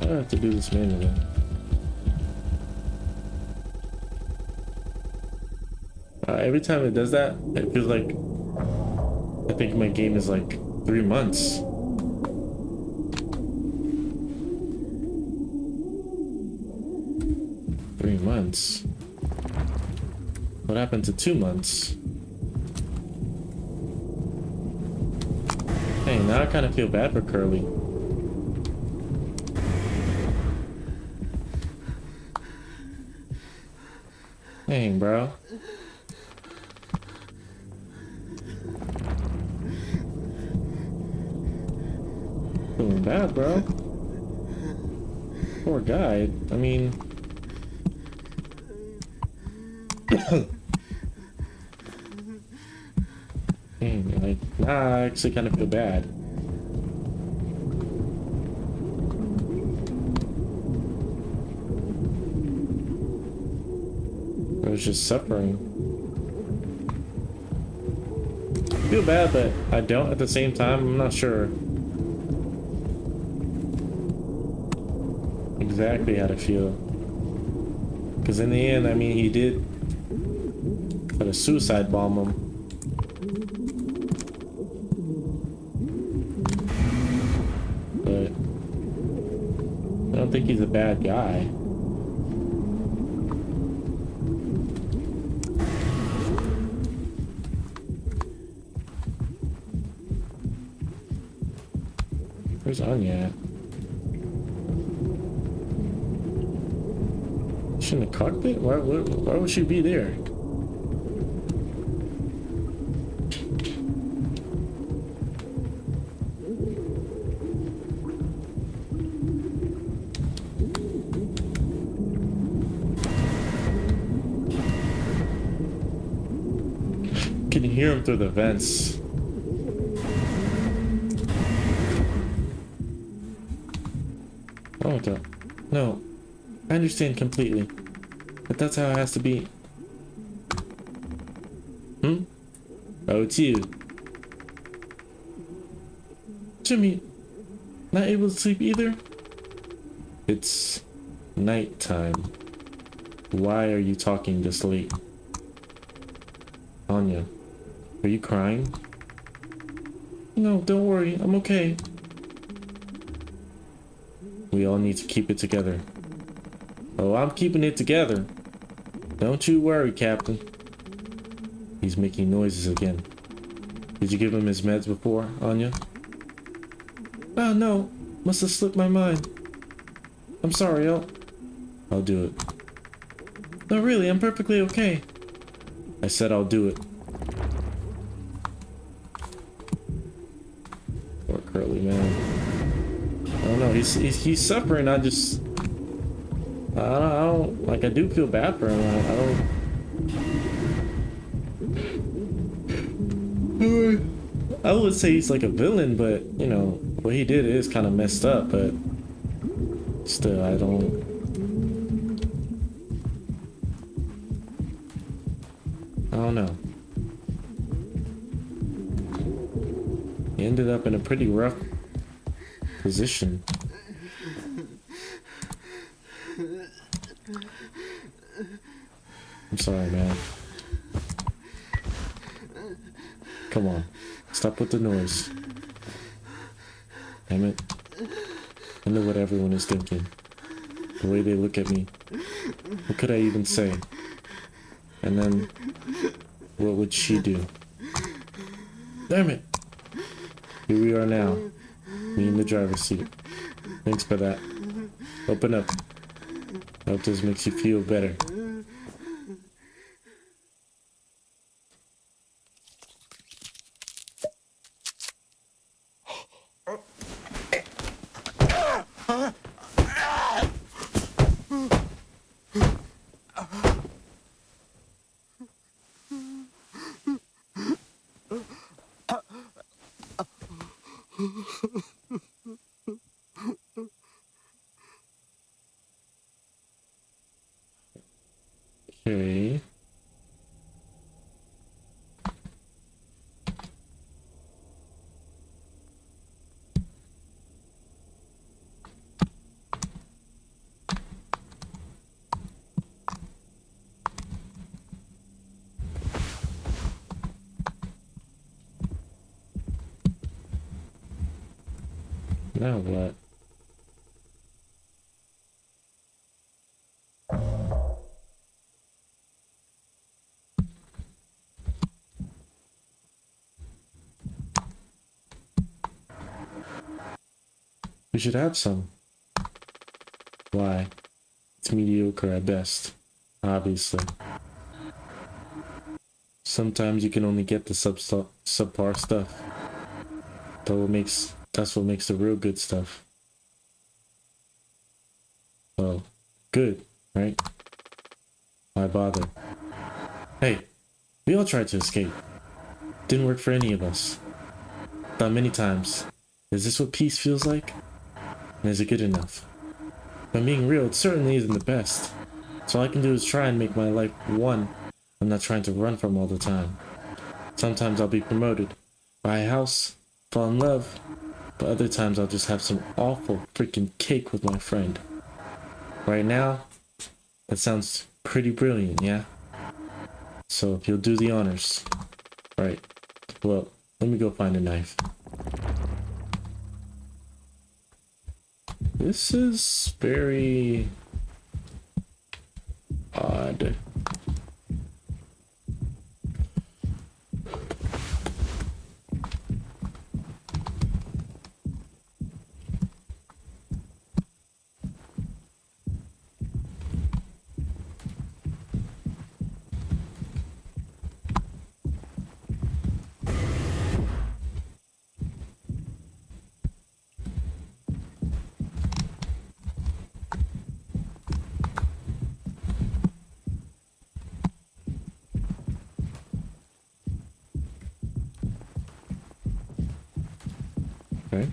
I have to do this manually. Every time it does that, it feels like I think my game is like 3 months. What happened to 2 months? Hey, now I kind of feel bad for Curly. Dang, bro. Feeling bad, bro. Poor guy. I mean... Dang, like, nah, I actually kind of feel bad. I was just suffering. I feel bad, but I don't at the same time. I'm not sure exactly how to feel. Because in the end, I mean, he did try to suicide bomb him. But I don't think he's a bad guy. Where's Anya at? She's in the cockpit? Why would she be there? Can you hear him through the vents? Oh, no. I understand completely. But that's how it has to be. Oh, it's you. Jimmy, not able to sleep either? It's nighttime. Why are you talking this late? Anya, are you crying? No, don't worry. I'm okay. We all need to keep it together. Oh, I'm keeping it together. Don't you worry, Captain. He's making noises again. Did you give him his meds before, Anya? Ah, no. Must have slipped my mind. I'm sorry, I'll do it. No, really, I'm perfectly okay. I said I'll do it. Poor Curly, man. I don't know, he's suffering. I don't, like, I do feel bad for him. I would say he's like a villain, but, you know, what he did is kind of messed up, but still, I don't know. He ended up in a pretty rough position. I'm sorry, man. Come on. Stop with the noise. Damn it. I know what everyone is thinking. The way they look at me. What could I even say? And then, what would she do? Damn it! Here we are now. Me in the driver's seat. Thanks for that. Open up. I hope this makes you feel better. Okay. Now what? We should have some. Why? It's mediocre at best, obviously. Sometimes you can only get the subpar stuff. That's what makes the real good stuff. Well, good, right? Why bother? Hey, we all tried to escape. Didn't work for any of us. Thought many times, is this what peace feels like? And is it good enough? If I'm being real, it certainly isn't the best. So all I can do is try and make my life one I'm not trying to run from all the time. Sometimes I'll be promoted, buy a house, fall in love, but other times I'll just have some awful freaking cake with my friend. Right now, that sounds pretty brilliant, yeah? So if you'll do the honors. Right, well, let me go find a knife. This is very odd. Okay.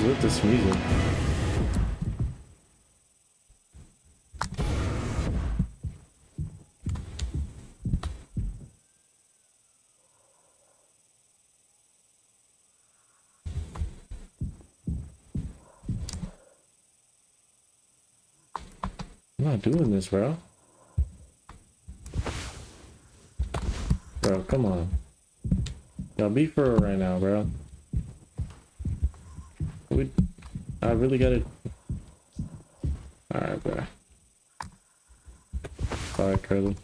with this music? I'm not doing this, bro. Bro, come on. Y'all be for real right now, bro. I really gotta... Alright, bro. Sorry, Curly.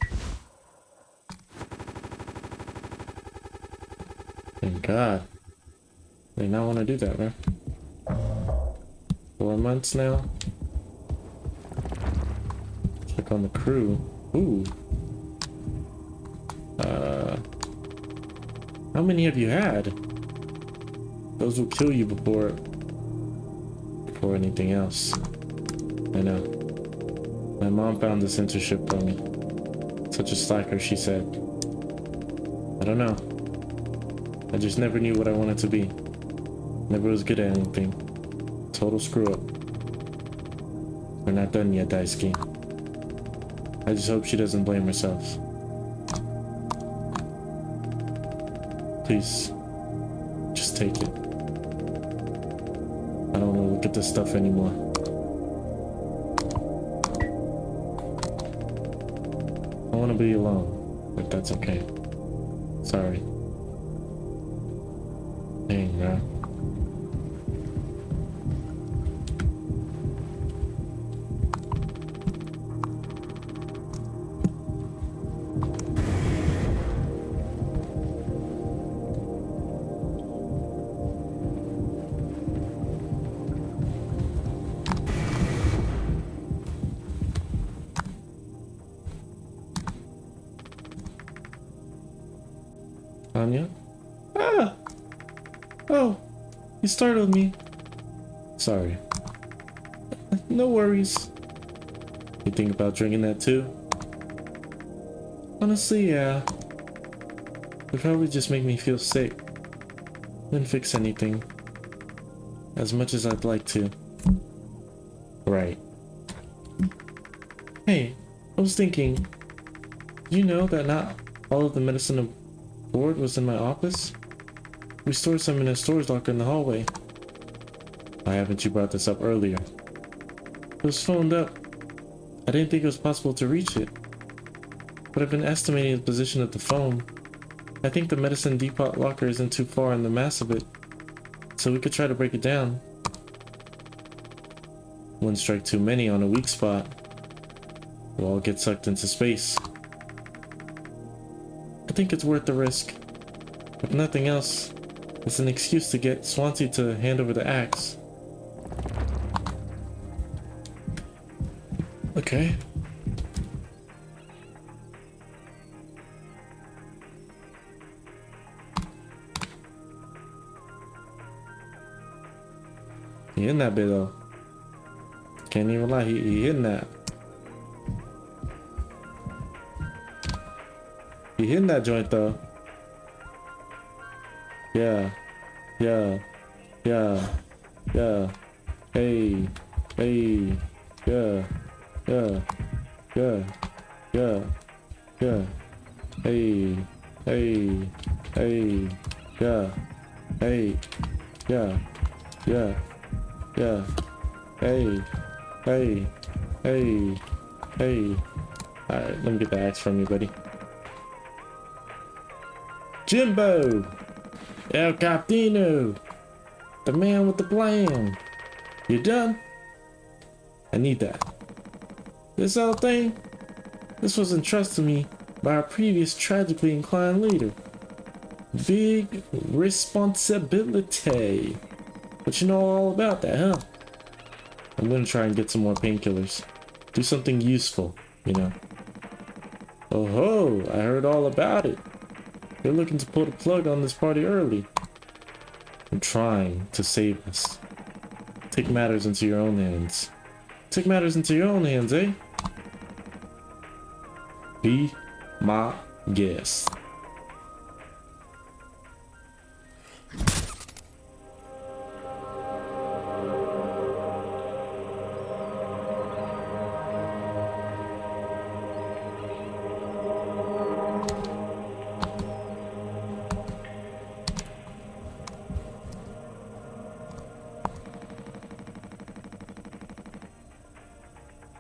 Thank God. They not want to do that, bro. 4 months now. Check on the crew. Ooh. How many have you had? Those will kill you before anything else. I know. My mom found this internship for me. Such a slacker, she said. I don't know. I just never knew what I wanted to be. Never was good at anything. Total screw up. We're not done yet, Daisuke. I just hope she doesn't blame herself. Please, just take it. I don't want to look at this stuff anymore. I want to be alone, if that's okay. Sorry. Dang, bro. Anya? Ah! Oh, you startled me. Sorry. No worries. You think about drinking that too? Honestly, yeah. It'd probably just make me feel sick. Wouldn't fix anything. As much as I'd like to. Right. Hey, I was thinking, do you know that not all of the medicine board was in my office? We stored some in a storage locker in the hallway. Why haven't you brought this up earlier? It was phoned up. I didn't think it was possible to reach it. But I've been estimating the position of the phone. I think the medicine depot locker isn't too far in the mass of it, so we could try to break it down. One strike too many on a weak spot. We'll all get sucked into space. I think it's worth the risk. If nothing else, it's an excuse to get Swansea to hand over the axe. Okay. He in that bit though. Can't even lie, he hitting that. He hitting that joint though. Yeah. Yeah. Yeah. Yeah. Hey. Hey. Yeah. Yeah. Yeah. Yeah. Yeah. Hey. Hey. Hey. Yeah. Hey. Yeah. Yeah. Yeah. Hey. Hey. Hey. Hey. Alright, let me get the axe from you, buddy. Jimbo! El Capitano! The man with the plan! You done? I need that. This whole thing? This was entrusted to me by our previous tragically inclined leader. Big responsibility. But you know all about that, huh? I'm gonna try and get some more painkillers. Do something useful, you know. Oh ho, I heard all about it. You're looking to pull the plug on this party early. I'm trying to save us. Take matters into your own hands. Take matters into your own hands, eh? Be my guest.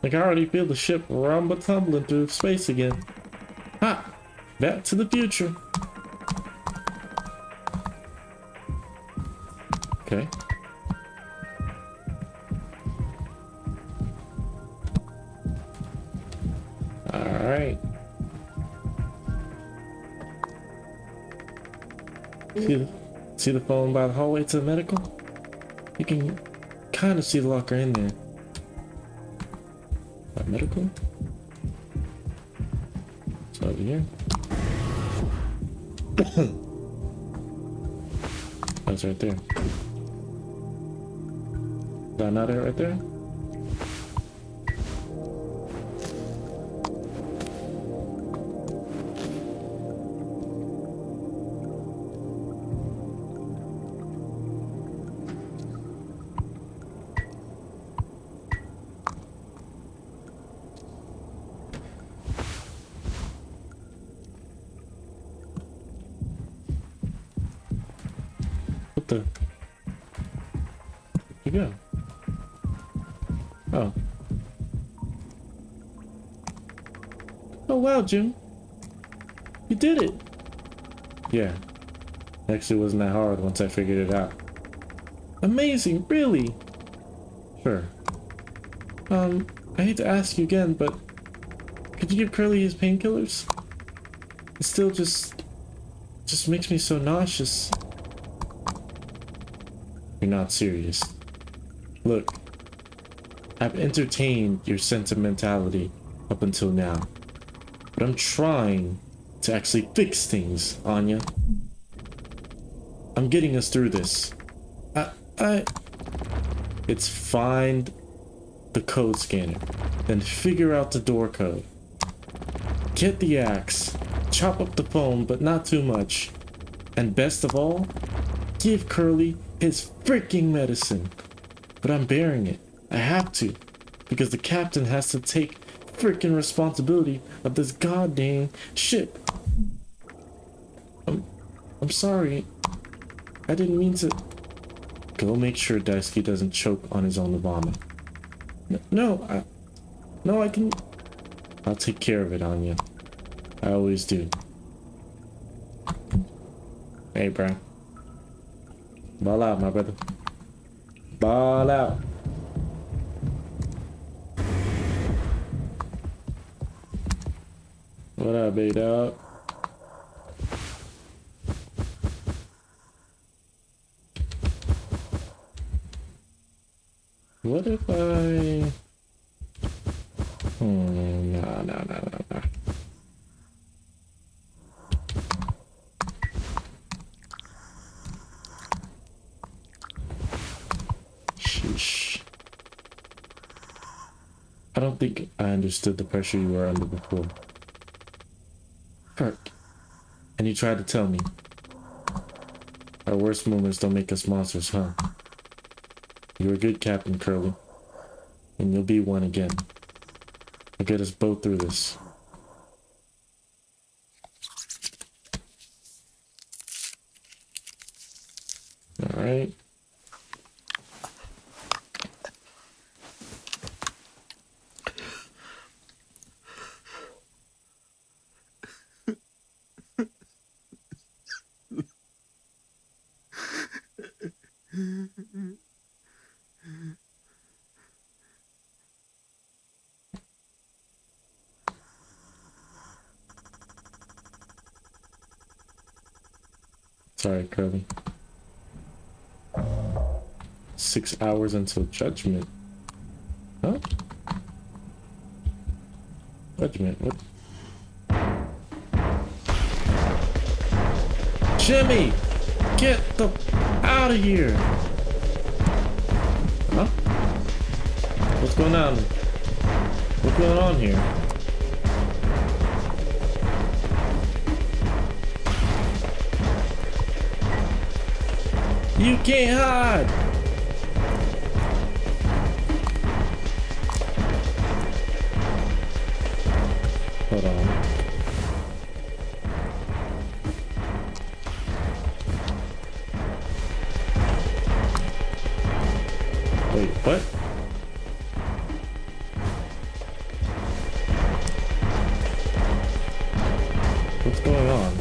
Like I already feel the ship rumble tumbling through space again. Ha! Back to the future. Okay. Alright. See the phone by the hallway to the medical? You can kind of see the locker in there. Medical? It's over here. That's right there. Is that not it right there? What the? Where'd you go? Oh. Oh wow, Jim. You did it. Yeah. Actually, it wasn't that hard once I figured it out. Amazing, really? Sure. I hate to ask you again, but could you give Curly his painkillers? It still just makes me so nauseous. You're not serious. Look, I've entertained your sentimentality up until now, but I'm trying to actually fix things, Anya. I'm getting us through this. It's find the code scanner, then figure out the door code. Get the axe, chop up the phone, but not too much. And best of all, give Curly his freaking medicine. But I'm bearing it. I have to, because the captain has to take freaking responsibility of this goddamn ship. I'm sorry. I didn't mean to. Go make sure Daisuke doesn't choke on his own vomit. No, I can. I'll take care of it, Anya. I always do. Hey, bro. Ball out, my brother. Ball out. What up, big dog? What if I... No. Sheesh. I don't think I understood the pressure you were under before. Kirk. And you tried to tell me. Our worst moments don't make us monsters, huh? You're a good captain, Curly. And you'll be one again. I'll get us both through this. Alright. Sorry, Curly. 6 hours until judgment. Huh? Judgment, what? Jimmy! Get the out of here! Huh? What's going on? What's going on here? You can't hide! Hold on. Wait, what? What's going on?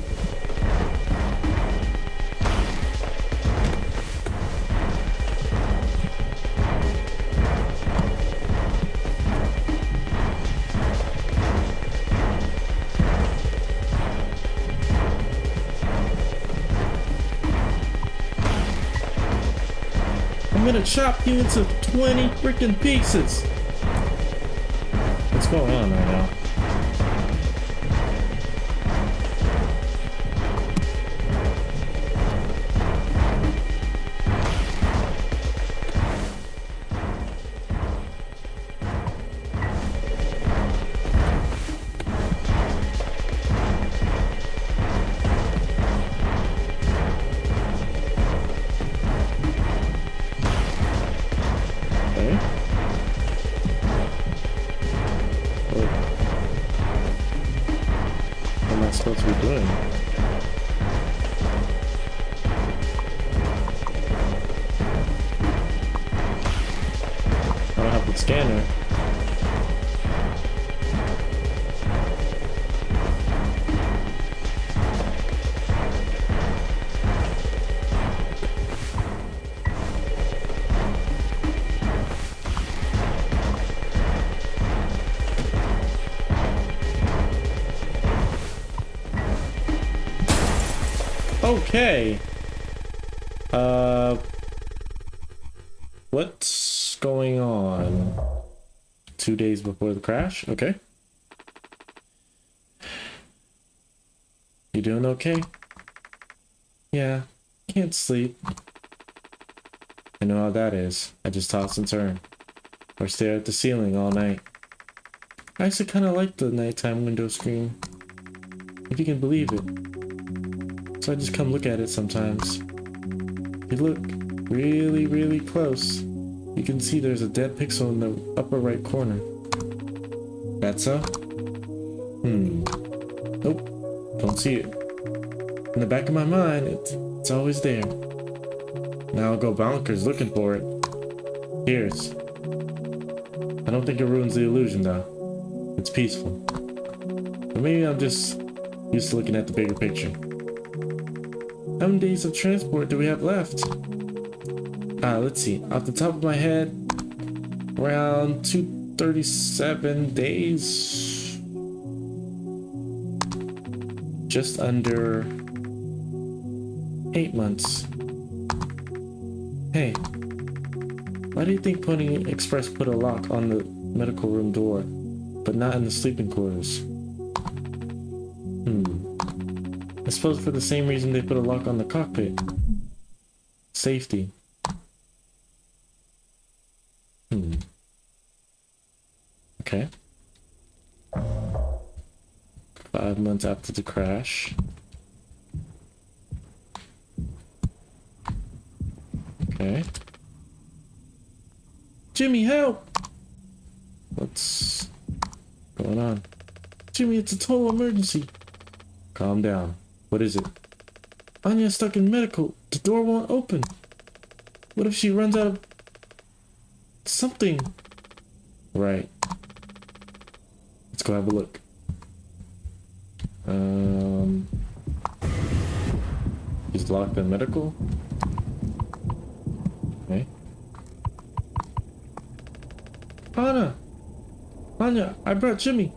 I'm gonna chop you into 20 freaking pieces. What's going on right now? Okay. What am I supposed to be doing? I don't have the scanner. Okay. What's going on? 2 days before the crash? Okay. You doing okay? Yeah, can't sleep. I know how that is. I just toss and turn. Or stare at the ceiling all night. I actually kind of like the nighttime window screen. If you can believe it. So I just come look at it sometimes. If you look really, really close, you can see there's a dead pixel in the upper right corner. That's so? Nope, don't see it. In the back of my mind, it's always there. Now I'll go bonkers looking for it. Cheers. I don't think it ruins the illusion though. It's peaceful. But maybe I'm just used to looking at the bigger picture. How many days of transport do we have left? Let's see. Off the top of my head, around 237 days. Just under 8 months. Hey, why do you think Pony Express put a lock on the medical room door, but not in the sleeping quarters? I suppose for the same reason they put a lock on the cockpit. Safety. Okay. 5 months after the crash. Okay. Jimmy, help! What's going on? Jimmy, it's a total emergency. Calm down. What is it? Anya's stuck in medical. The door won't open. What if she runs out of something? Right. Let's go have a look. He's locked in medical. Okay. Anya, I brought Jimmy.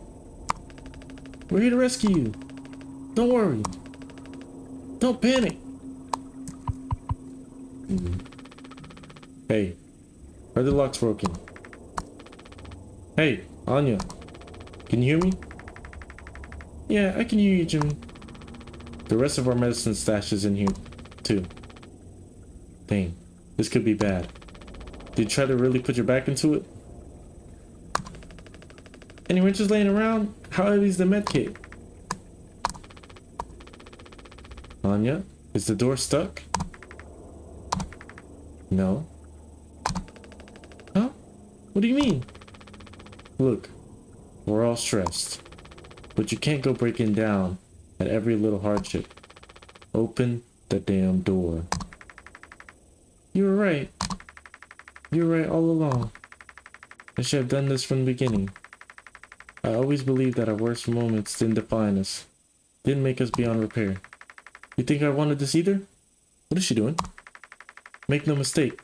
We're here to rescue you. Don't worry. Don't panic. Hey, are the locks broken? Hey, Anya, can you hear me? Yeah, I can hear you, Jimmy. The rest of our medicine stash is in here, too. Dang, this could be bad. Did you try to really put your back into it? Any wrenches laying around? How heavy is the med kit? Anya, is the door stuck? No. Huh? What do you mean? Look, we're all stressed. But you can't go breaking down at every little hardship. Open the damn door. You were right. You were right all along. I should have done this from the beginning. I always believed that our worst moments didn't define us. didn't make us beyond repair. You think I wanted this either? What is she doing? Make no mistake,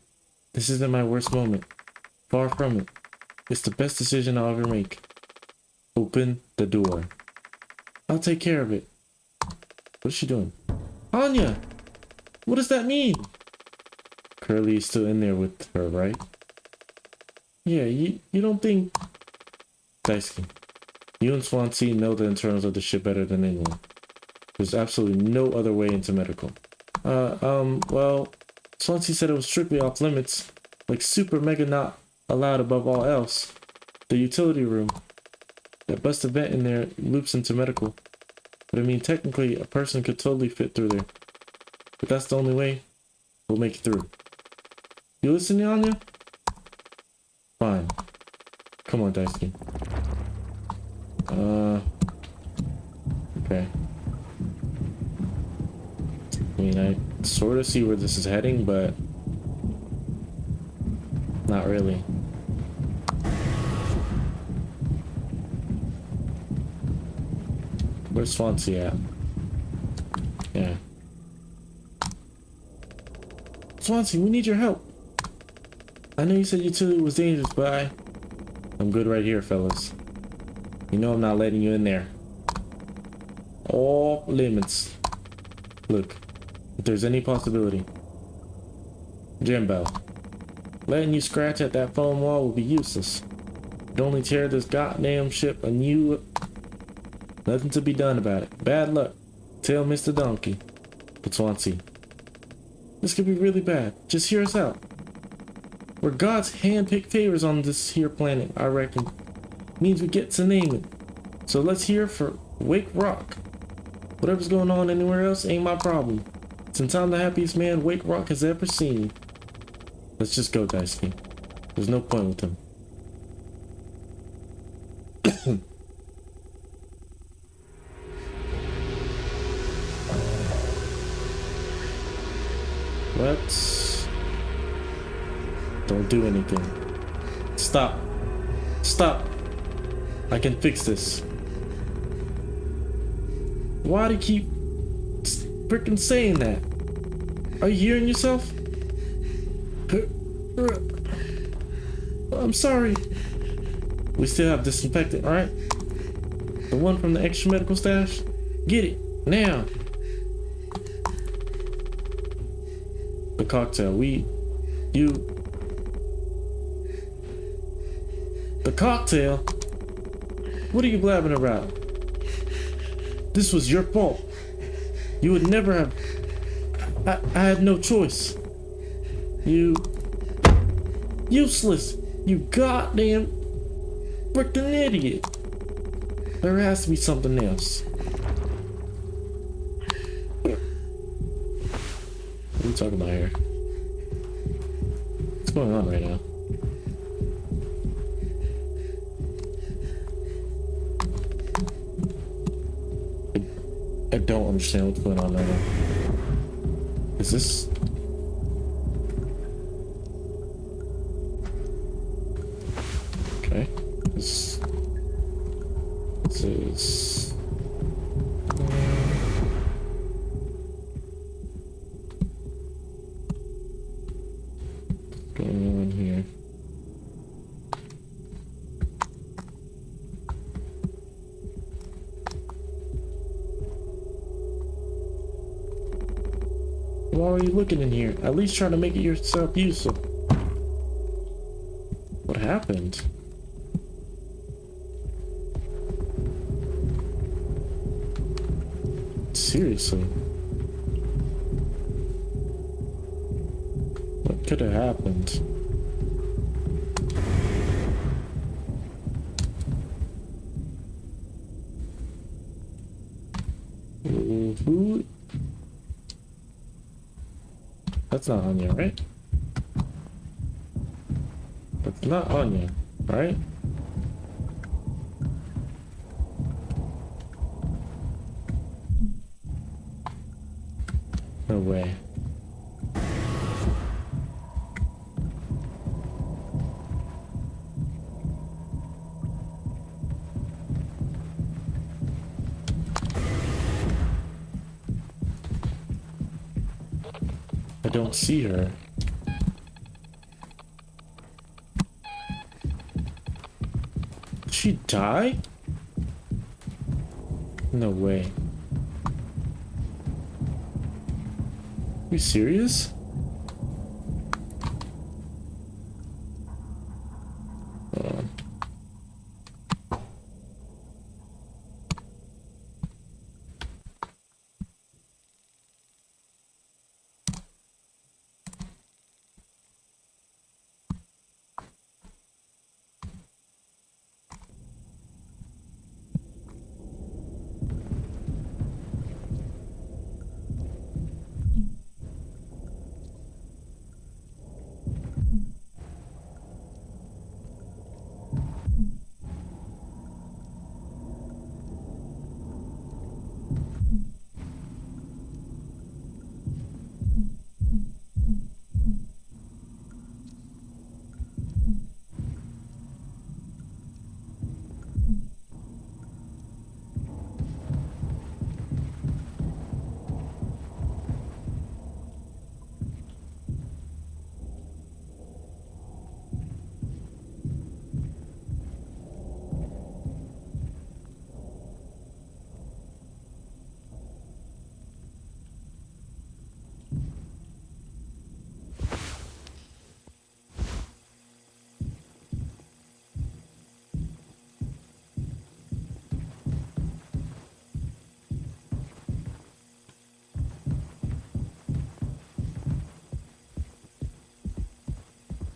this isn't my worst moment. Far from it. It's the best decision I'll ever make. Open the door. I'll take care of it. What is she doing? Anya! What does that mean? Curly is still in there with her, right? Yeah, you don't think... Daisuke, you and Swansea know the internals of the ship better than anyone. There's absolutely no other way into medical. Well, Swansea said it was strictly off limits. Like super mega not allowed above all else. The utility room. That busted vent in there loops into medical. But I mean, technically, a person could totally fit through there. But that's the only way we'll make it through. You listening, Anya? Fine. Come on, Daisuke. Okay. I mean, I sort of see where this is heading, but not really. Where's Swansea at? Yeah. Swansea, we need your help. I know you said utility was dangerous, but I'm good right here, fellas. You know I'm not letting you in there. All limits. Look, if there's any possibility. Jimbo, letting you scratch at that foam wall will be useless. It'd only tear this goddamn ship a new... Nothing to be done about it. Bad luck. Tell Mr. Donkey. But Swansea, this could be really bad. Just hear us out. We're God's hand-picked favors on this here planet, I reckon. Means we get to name it. So let's hear for Wake Rock. Whatever's going on anywhere else ain't my problem. Since I'm the happiest man Wake Rock has ever seen. Let's just go, Daisuke. There's no point with him. Let's... Don't do anything. Stop. Stop. I can fix this. Why do you keep freaking saying that? Are you hearing yourself? I'm sorry. We still have disinfectant, right? The one from the extra medical stash? Get it, now. The cocktail, The cocktail? What are you blabbing about? This was your fault. You would never have... I had no choice. You... Useless! You goddamn... freaking idiot! There has to be something else. What are you talking about here? What's going on right now? I don't understand what's going on right now. Is this... Okay. This is... What's going on here? Why are you looking in here? At least try to make it yourself useful. What happened? Seriously? What could have happened? Who? That's not Anya, right? That's not Anya, right? No way. don't see her. Did she die? No way. Are you serious?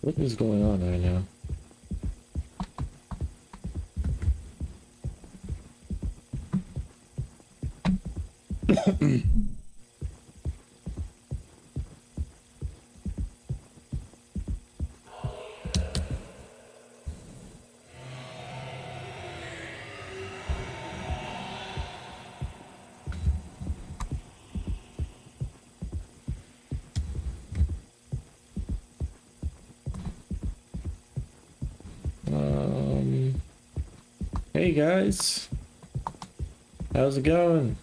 What is going on right now? Hey guys, how's it going?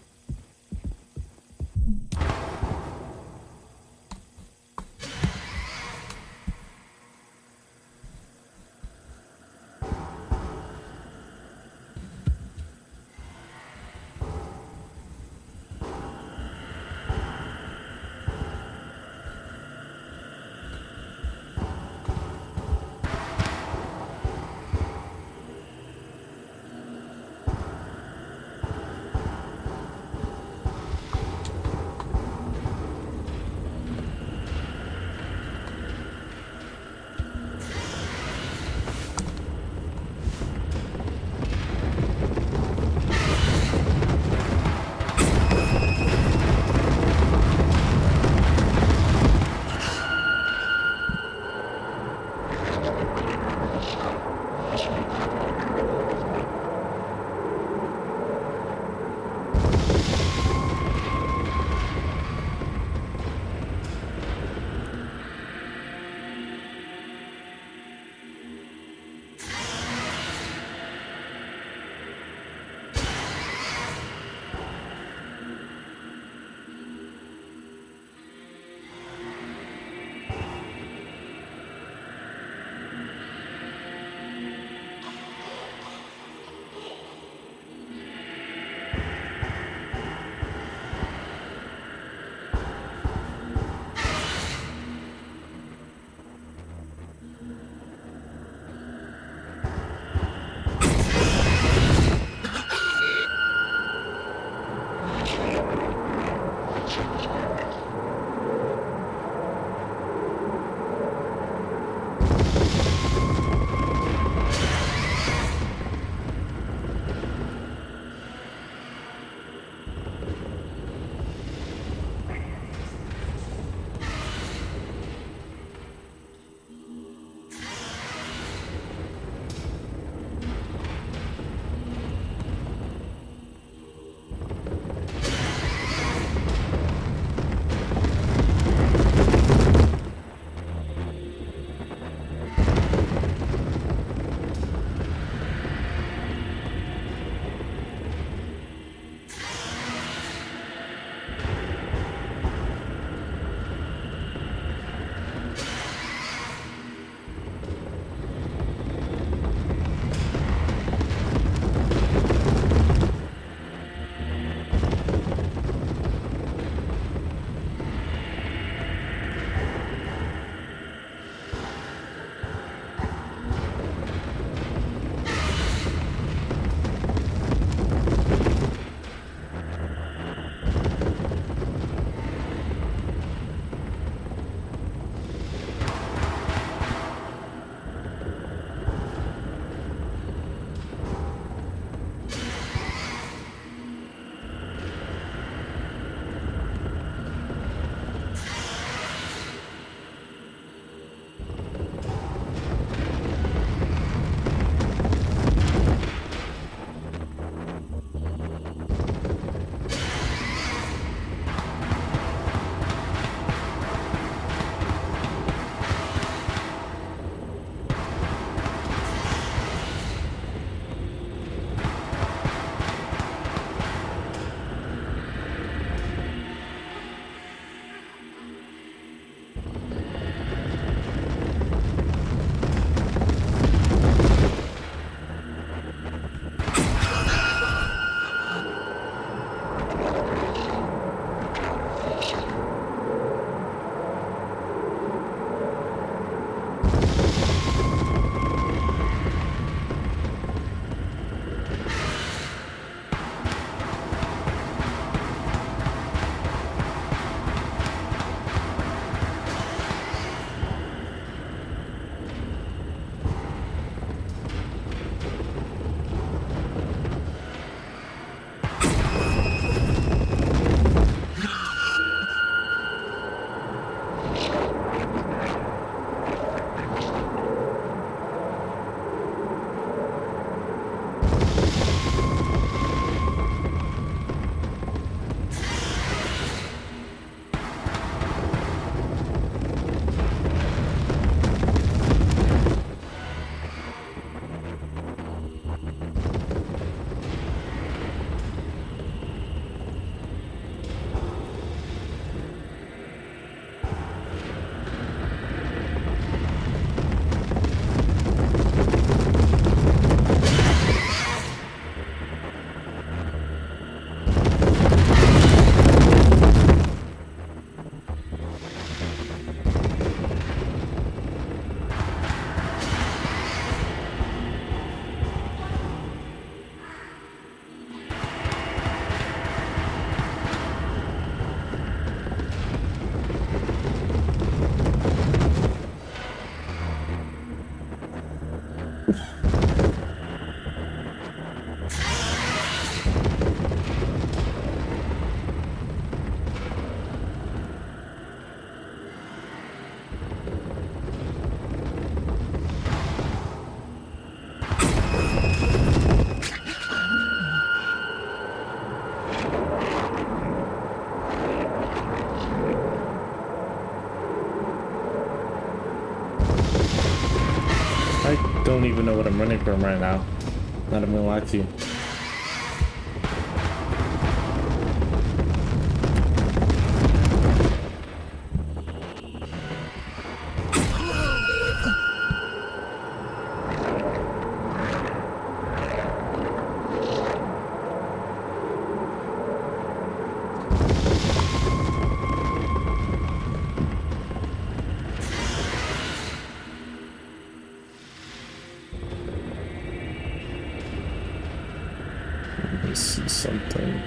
don't even know what I'm running from right now. Not even gonna lie to you. I see something.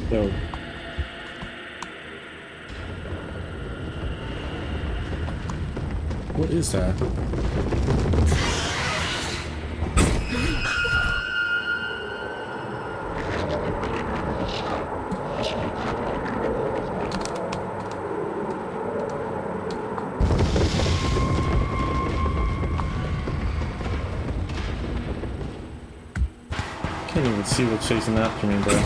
Yo. What is that? Can't even see what's chasing after me, bro.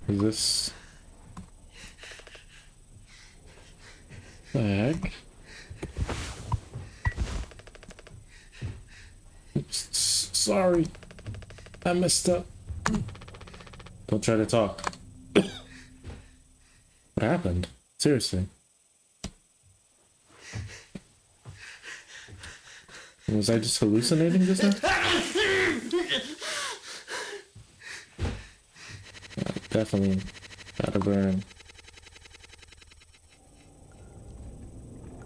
Is this the heck? Oops, sorry, I messed up. Don't try to talk. What happened? Seriously. Was I just hallucinating just now? Definitely gotta burn.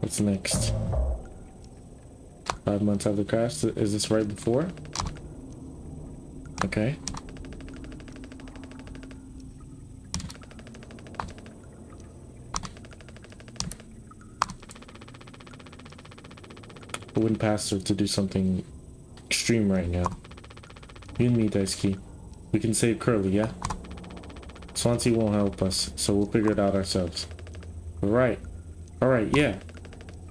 What's next? 5 months after the crash. Is this right before? Okay. I wouldn't pass her to do something extreme right now. You and me, Daisuke. We can save Curly, yeah? Swansea won't help us, so we'll figure it out ourselves. Alright. Alright, yeah.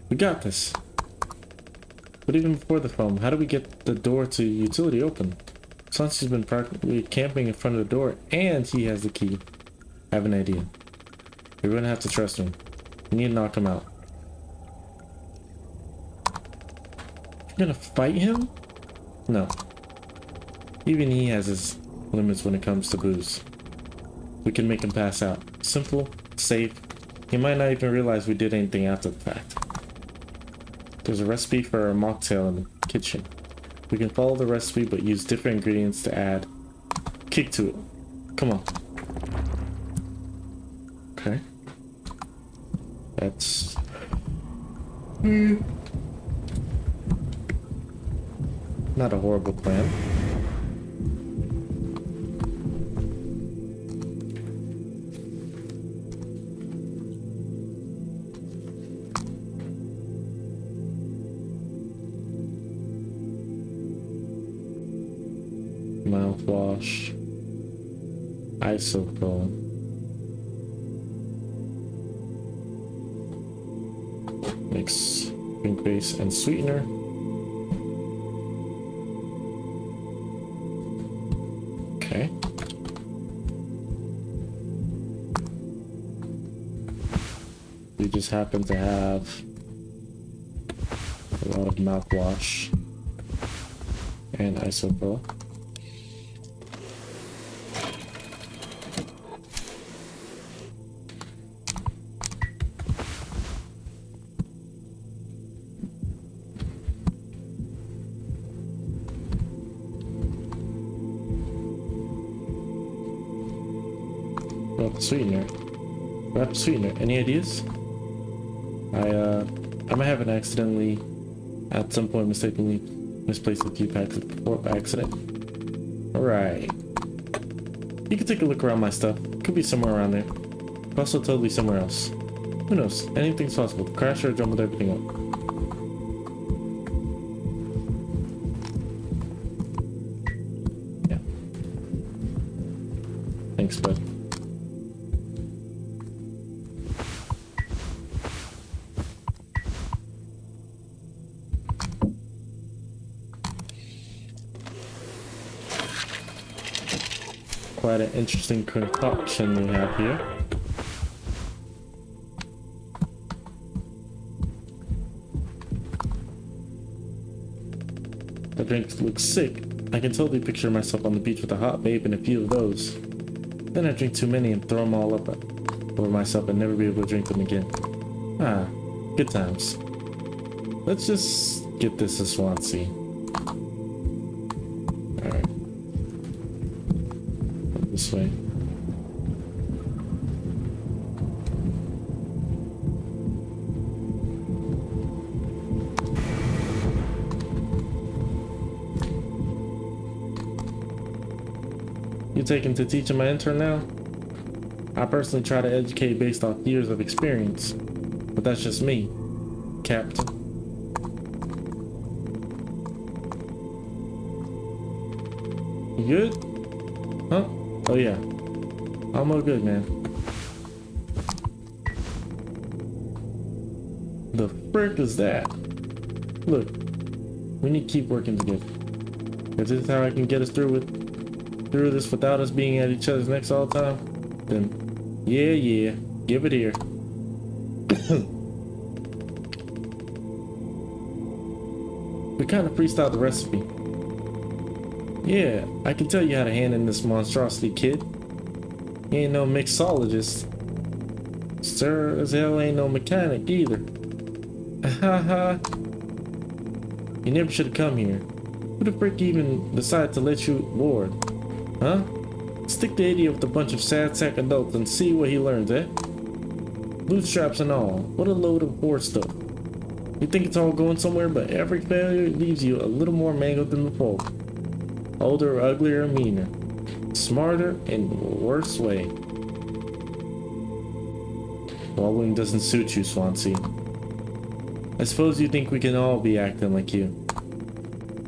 We got this. But even before the foam, how do we get the door to utility open? Swansea's been practically camping in front of the door, and he has the key. I have an idea. You're gonna have to trust me. We need to knock him out. You're gonna fight him? No. Even he has his limits when it comes to booze. We can make him pass out. Simple, safe. He might not even realize we did anything after the fact. There's a recipe for a mocktail in the kitchen. We can follow the recipe but use different ingredients to add kick to it. Come on. Okay. That's... not a horrible plan. Mouthwash, isopro, mix drink base and sweetener. Okay. We just happen to have a lot of mouthwash and isopro. Sweetener. Wrap sweetener. Any ideas? I might have an accidentally, at some point mistakenly, misplaced a few packs before by accident. Alright. You can take a look around my stuff. Could be somewhere around there. Also totally somewhere else. Who knows? Anything's possible. The crasher jumbled everything up. Yeah. Thanks, bud. Quite an interesting concoction we have here. The drink looks sick. I can totally picture myself on the beach with a hot babe and a few of those. Then I drink too many and throw them all up over myself and never be able to drink them again. Ah, good times. Let's just get this to Swansea. Alright. This way. You taking to teaching my intern now? I personally try to educate based off years of experience, but that's just me, Captain. You good? Huh? Oh yeah, I'm all good, man. The frick is that? Look, we need to keep working together. If this is how I can get us through this without us being at each other's necks all the time, then yeah, give it here. We kind of freestyled the recipe. Yeah, I can tell you how to handle this monstrosity, kid. You ain't no mixologist. Sir as hell ain't no mechanic either. Haha. You never should have come here. Who the frick even decided to let you board? Huh? Stick the idiot with a bunch of sad sack adults and see what he learns, eh? Bootstraps and all. What a load of poor stuff. You think it's all going somewhere, but every failure leaves you a little more mangled than before. Older, uglier, meaner. Smarter, in worse way. Wobbling doesn't suit you, Swansea. I suppose you think we can all be acting like you.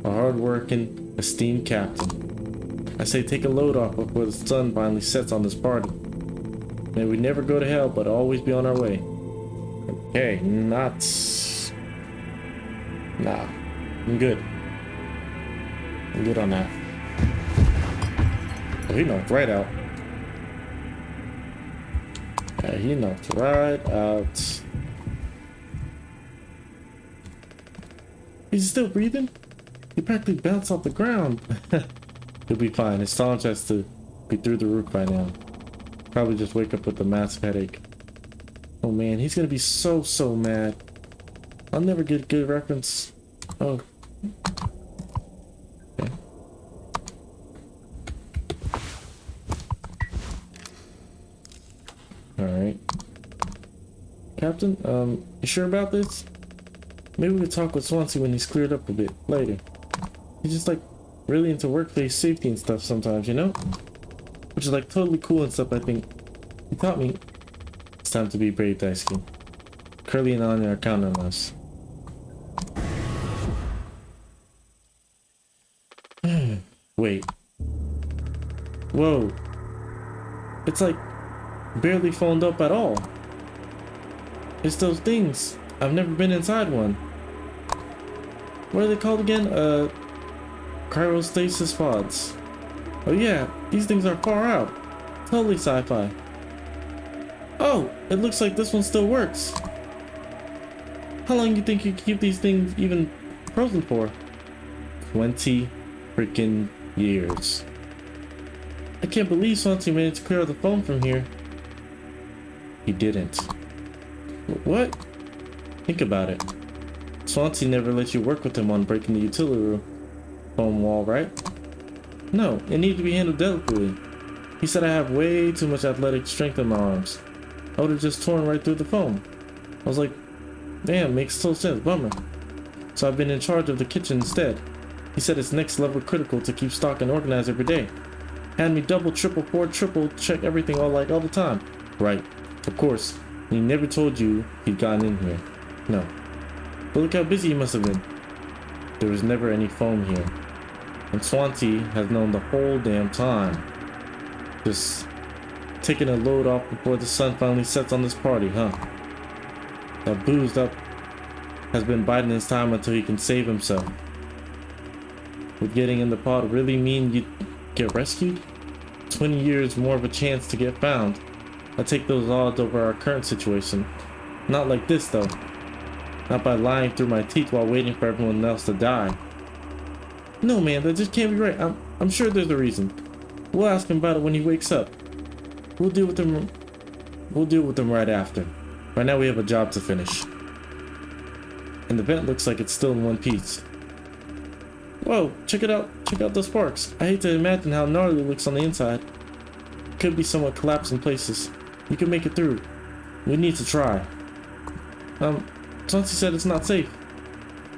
A hard-working, esteemed captain. I say take a load off before the sun finally sets on this party. May we never go to hell, but always be on our way. Okay, nuts. Nah, I'm good. I'm good on that. Oh, he knocked right out. Yeah, he knocked right out. He's still breathing? He practically bounced off the ground. He'll be fine. His tolerance has to be through the roof by now. Probably just wake up with a massive headache. Oh man, he's gonna be so mad. I'll never get a good reference. Oh. Okay. Alright. Captain, you sure about this? Maybe we could talk with Swansea when he's cleared up a bit later. He's just like really into workplace safety and stuff sometimes, you know? Which is like totally cool and stuff, I think. He taught me. It's time to be brave, Daisuke. Curly and Anya are counting on us. Wait. Whoa. It's like barely phoned up at all. It's those things. I've never been inside one. What are they called again? Cryostasis pods. Oh yeah, these things are far out. Totally sci-fi. Oh, it looks like this one still works. How long do you think you can keep these things even frozen for? 20 freaking years. I can't believe Swansea managed to clear the phone from here. He didn't. What? Think about it. Swansea never let you work with him on breaking the utility room foam wall, right? No, it needed to be handled delicately. He said I have way too much athletic strength in my arms. I would have just torn right through the foam. I was like, damn, makes total sense, bummer. So I've been in charge of the kitchen instead. He said it's next level critical to keep stock and organized every day. Had me double, triple, four, triple, check everything all the time. Right, of course. And he never told you he'd gotten in here. No. But look how busy he must have been. There was never any foam here. And Swansea has known the whole damn time. Just taking a load off before the sun finally sets on this party, huh? That boozed up has been biding his time until he can save himself. Would getting in the pod really mean you'd get rescued? 20 years more of a chance to get found. I take those odds over our current situation. Not like this though. Not by lying through my teeth while waiting for everyone else to die. No man, that just can't be right. I'm sure there's a reason. We'll ask him about it when he wakes up. We'll deal with him right after. Right now we have a job to finish. And the vent looks like it's still in one piece. Whoa, check it out. Check out those sparks. I hate to imagine how gnarly it looks on the inside. Could be somewhat collapsed in places. You can make it through. We need to try. Swansea said it's not safe.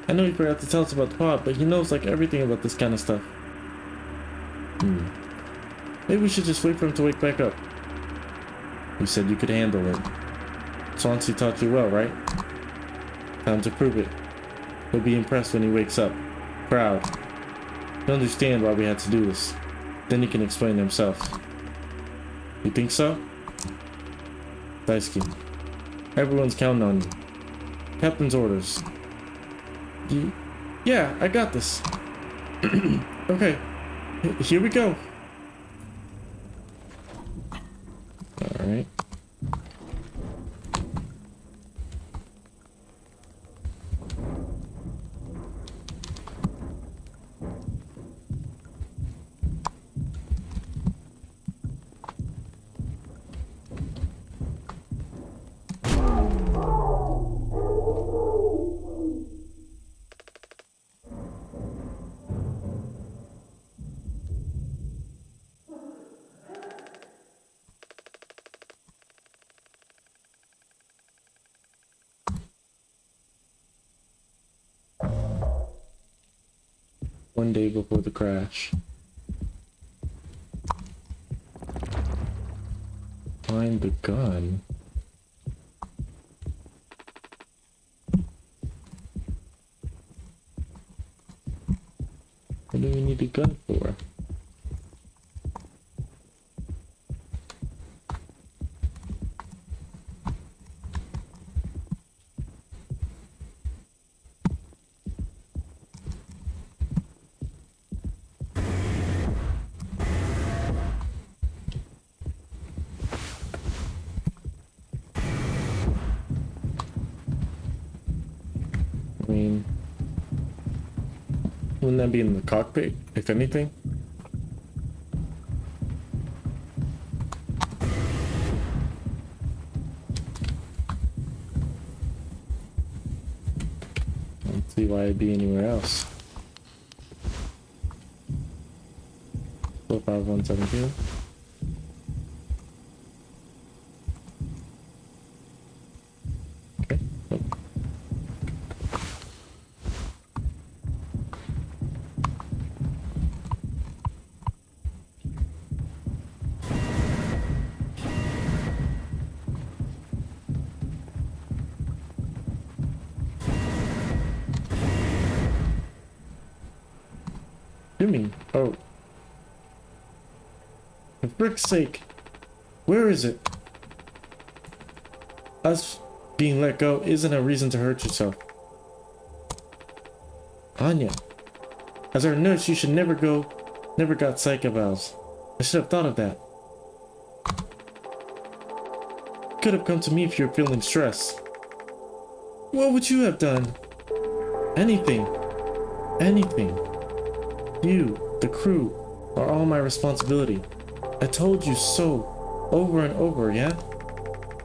I know he forgot to tell us about the pod, but he knows like everything about this kind of stuff. Maybe we should just wait for him to wake back up. You said you could handle it. Swansea taught you well, right? Time to prove it. He'll be impressed when he wakes up. Proud. He'll understand why we had to do this. Then he can explain himself. You think so? Daisuke. Everyone's counting on you. Captain's orders. Yeah, I got this. Okay, here we go. All right. One day before the crash. Find the gun. What do we need a gun for? I mean, wouldn't that be in the cockpit, if anything? I don't see why it'd be anywhere else. 45172. Okay. Nope. Jimmy, oh. For frick's sake, where is it? Us being let go isn't a reason to hurt yourself. Anya, as our nurse, you should never got psych evals. I should have thought of that. Could have come to me if you're feeling stressed. What would you have done? Anything. Anything. You, the crew, are all my responsibility. I told you so, over and over, yeah?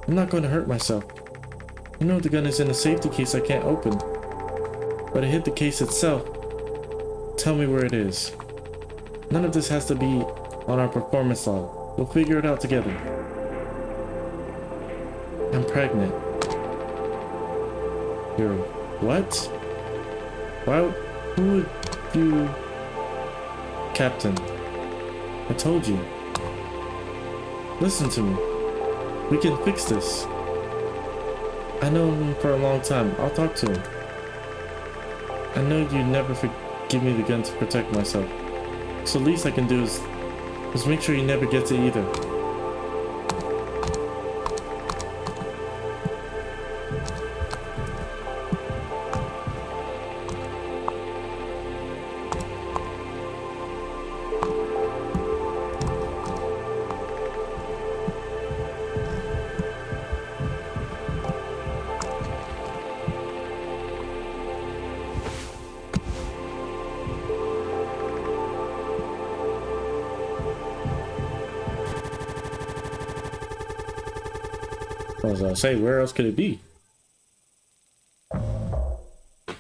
I'm not going to hurt myself. You know the gun is in a safety case I can't open. But I hid the case itself. Tell me where it is. None of this has to be on our performance log. We'll figure it out together. I'm pregnant. You're what? Why? Who would you... Captain, I told you. Listen to me. We can fix this. I know him for a long time. I'll talk to him. I know you never give me the gun to protect myself. So the least I can do is make sure he never gets it either. As I say, where else could it be?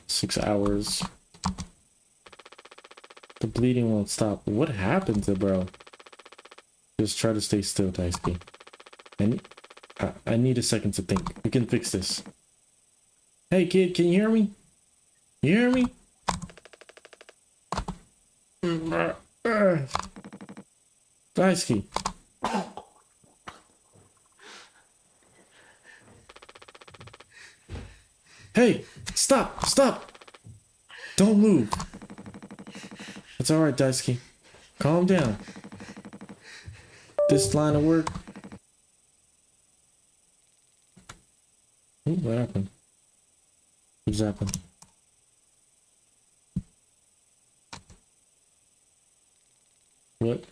6 hours. The bleeding won't stop. What happened to bro? Just try to stay still, Daisuke. I need a second to think. We can fix this. Hey kid, can you hear me? You hear me? Daisuke. Hey, stop, stop. Don't move. It's all right, Daisuke. Calm down. This line of work. Ooh, what happened? What just happened? What?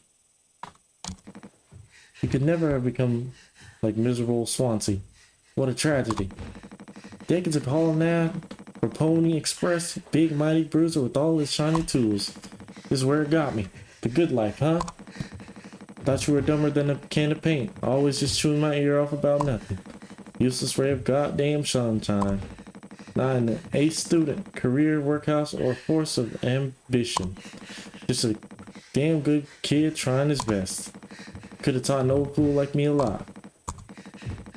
You could never have become like miserable Swansea. What a tragedy. Decades of Hollow Knight for Pony Express, big mighty bruiser with all his shiny tools. This is where it got me. The good life, huh? Thought you were dumber than a can of paint. Always just chewing my ear off about nothing. Useless ray of goddamn sunshine. Not an A student, career, workhouse, or force of ambition. Just a damn good kid trying his best. Could have taught an old fool like me a lot.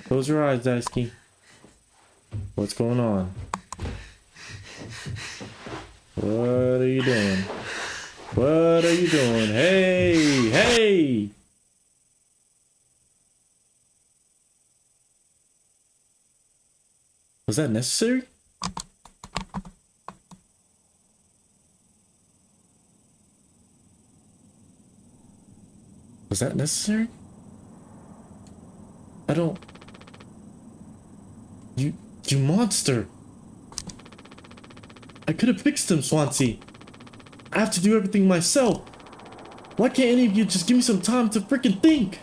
Close your eyes, Daisuke. What's going on? What are you doing? What are you doing? Hey! Hey! Was that necessary? Was that necessary? I don't... You monster! I could have fixed him, Swansea. I have to do everything myself. Why can't any of you just give me some time to freaking think?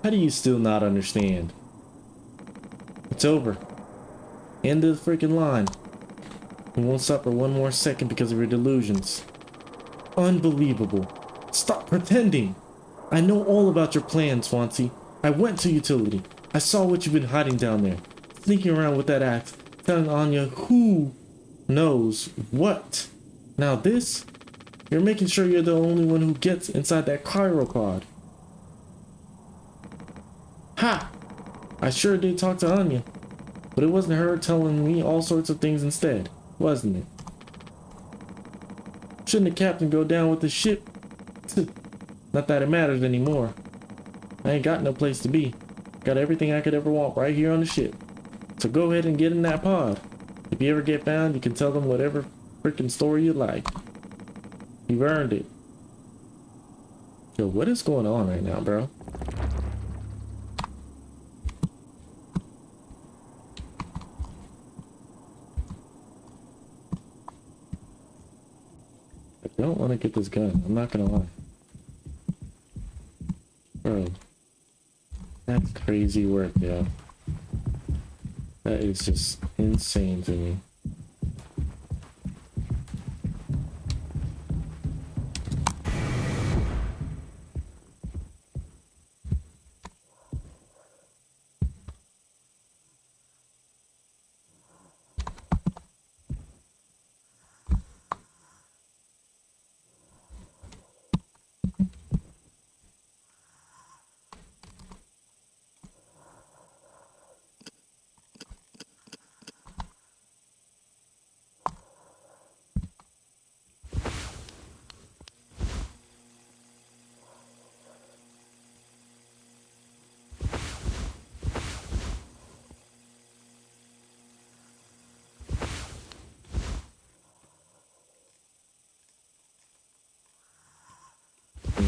How do you still not understand? It's over. End of the freaking line. We won't suffer one more second because of your delusions. Unbelievable. Stop pretending. I know all about your plan, Swansea. I went to Utility. I saw what you've been hiding down there. Sneaking around with that axe, telling Anya who knows what. Now this? You're making sure you're the only one who gets inside that cryopod. Ha! I sure did talk to Anya. But it wasn't her telling me all sorts of things instead, wasn't it? Shouldn't the captain go down with the ship? Not that it matters anymore. I ain't got no place to be. Got everything I could ever want right here on the ship. So go ahead and get in that pod. If you ever get found, you can tell them whatever freaking story you like. You've earned it. Yo, what is going on right now, bro? I don't want to get this gun. I'm not gonna lie. Bro. That's crazy work, yo. That is just insane to me.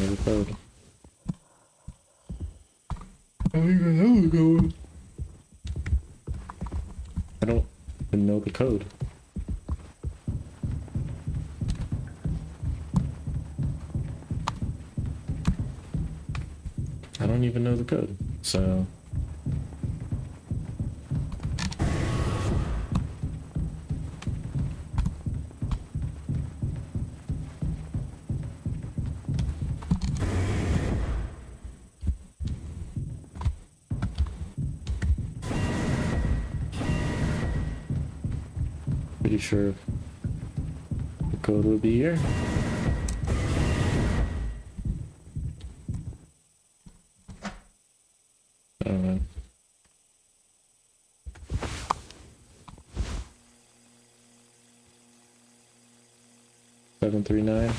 The code. I don't even know the code. I don't even know the code. I don't even know the code. So pretty sure the code will be here. I don't know. Seven 3 9.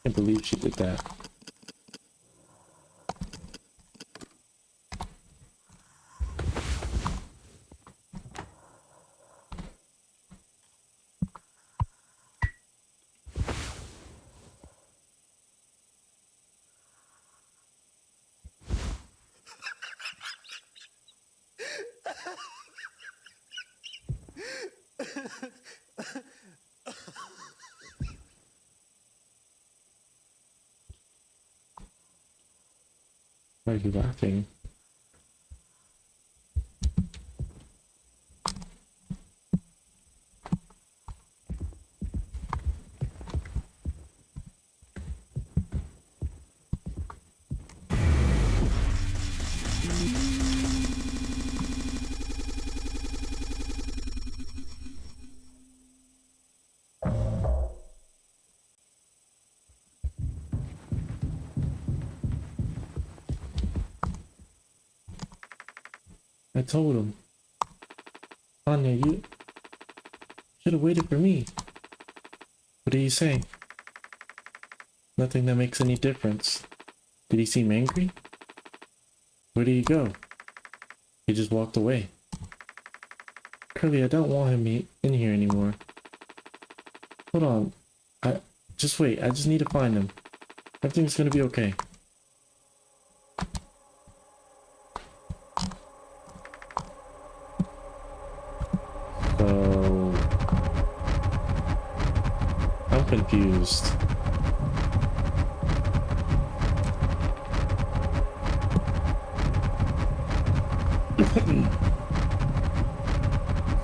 I can't believe she did that. Why are you laughing? I told him. Anya, Should have waited for me. What did he say? Nothing that makes any difference. Did he seem angry? Where did he go? He just walked away. Curly, I don't want him in here anymore. Hold on. Just wait. I just need to find him. Everything's gonna be okay. So... I'm confused.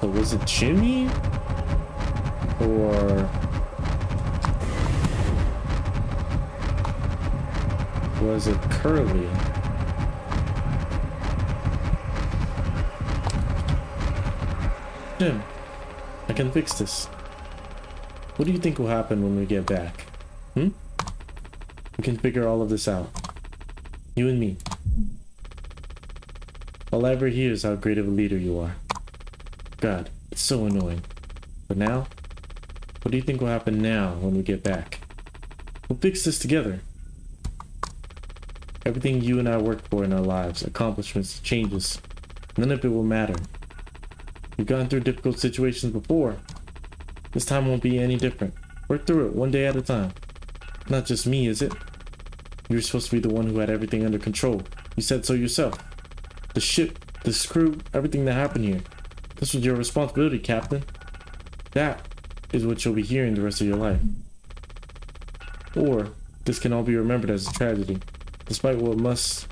So was it Jimmy? Or... was it Curly? Jim, I can fix this. What do you think will happen when we get back? We can figure all of this out. You and me. All I ever hear is how great of a leader you are. God, it's so annoying. But now? What do you think will happen now when we get back? We'll fix this together. Everything you and I worked for in our lives, accomplishments, changes, none of it will matter. We've gone through difficult situations before. This time won't be any different. Work through it one day at a time. Not just me, is it? You were supposed to be the one who had everything under control. You said so yourself. The ship, this crew, everything that happened here. This was your responsibility, Captain. That is what you'll be hearing the rest of your life. Or, this can all be remembered as a tragedy, despite what must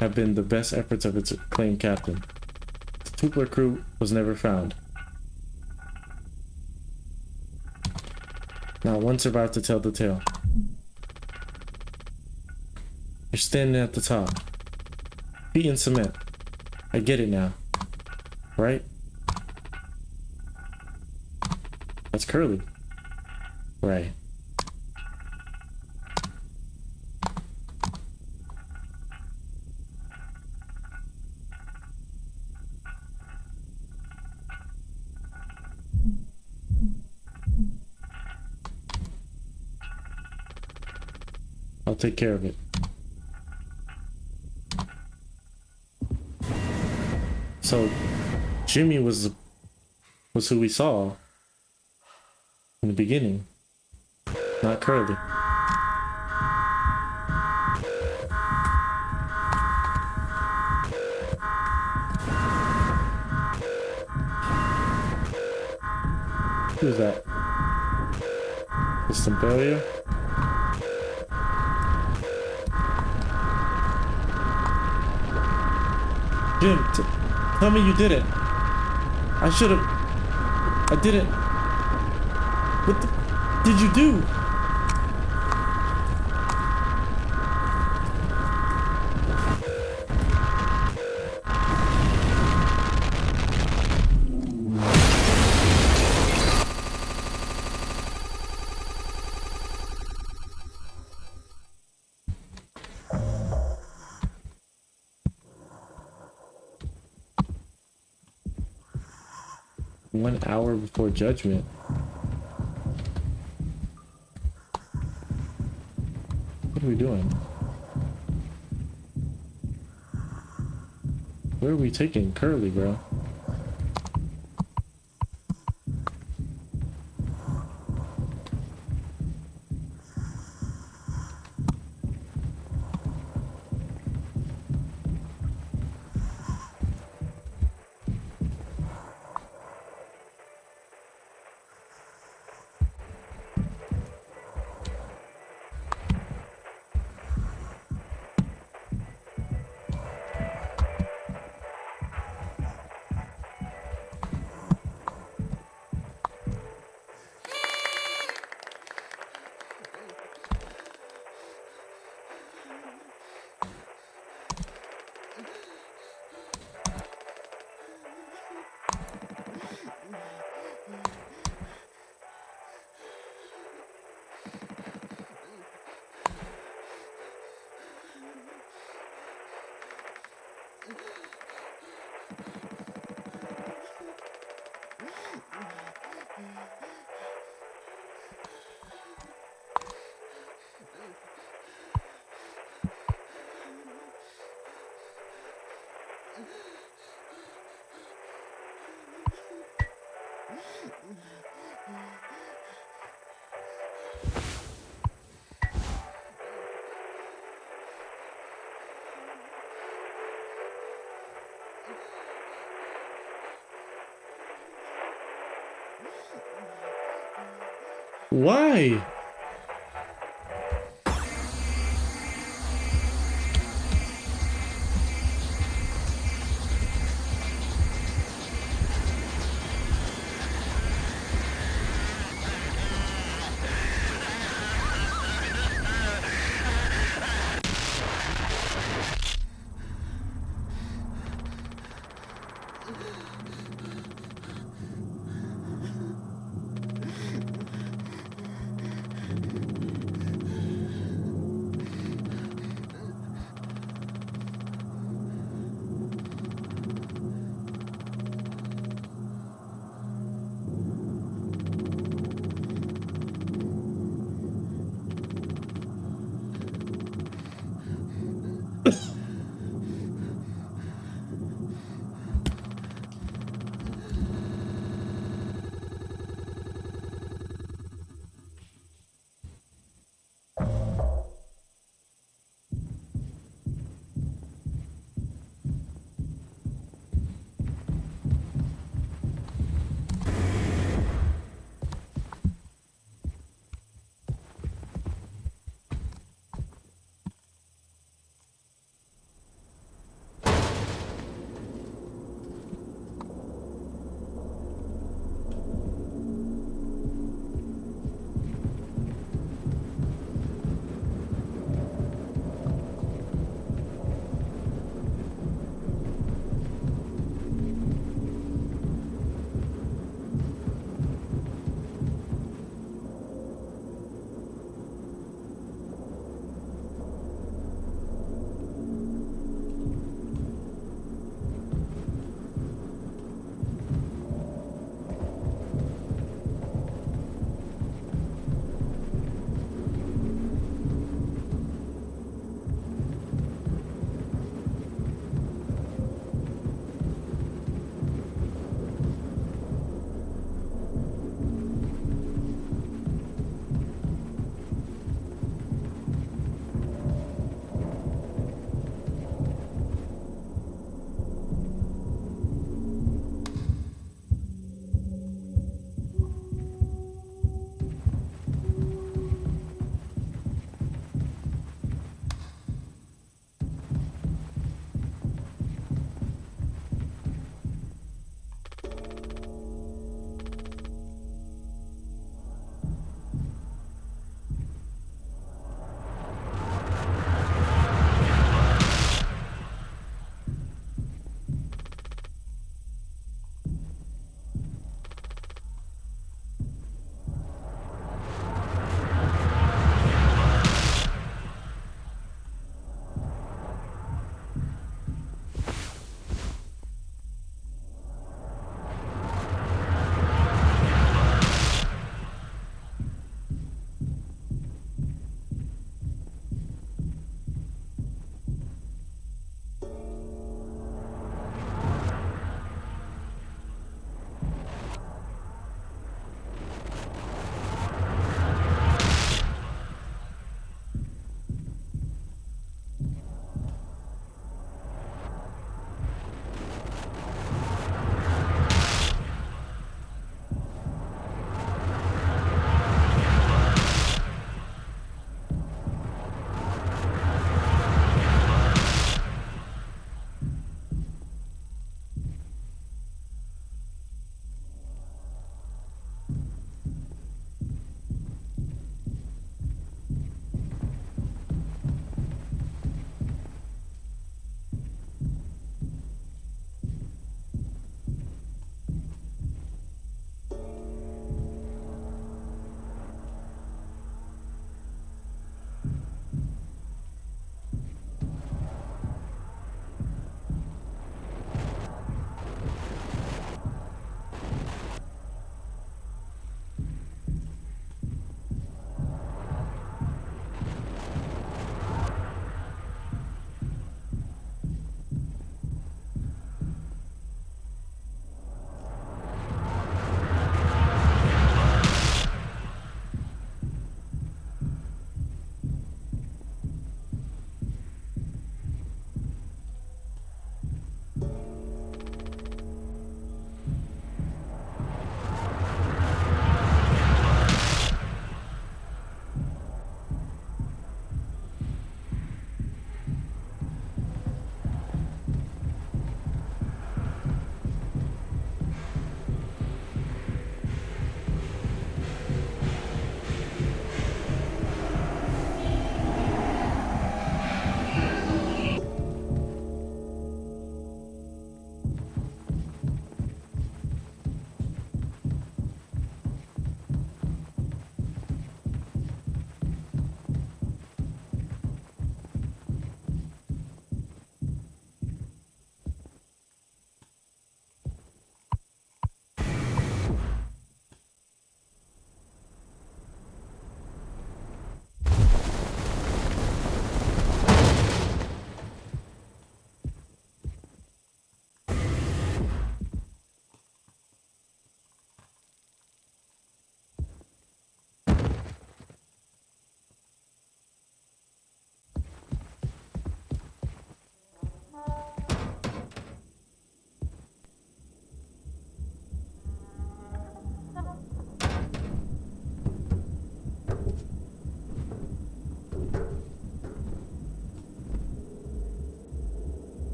have been the best efforts of its acclaimed captain. The Tupler crew was never found. Not one survived to tell the tale. You're standing at the top. Feet in cement. I get it now. Right? That's Curly. Right. I'll take care of it. So, Jimmy was who we saw in the beginning, not Curly. Who's that? Distant barrier? Jim, tell me you did it. I should have... I didn't... What the... did you do? One hour before judgment. What are we doing? Where are we taking Curly, bro? Why?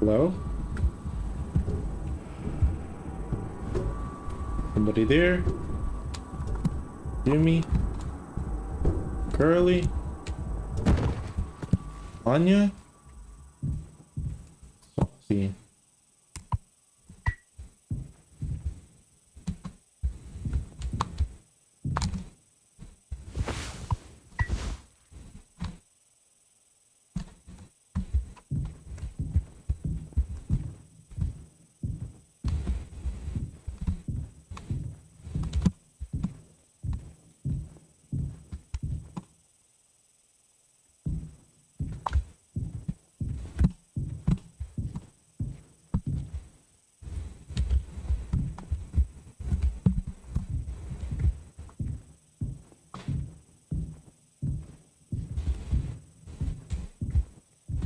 Hello? Somebody there? Jimmy? Curly? Anya? Saucy.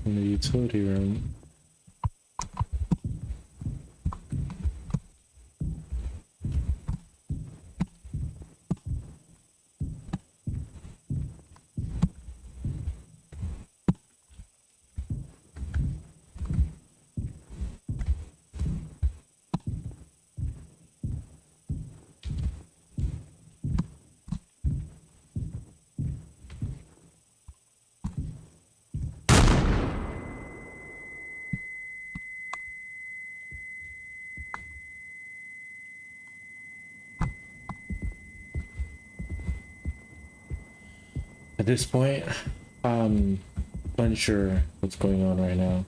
In the utility room. At this point, I'm unsure what's going on right now.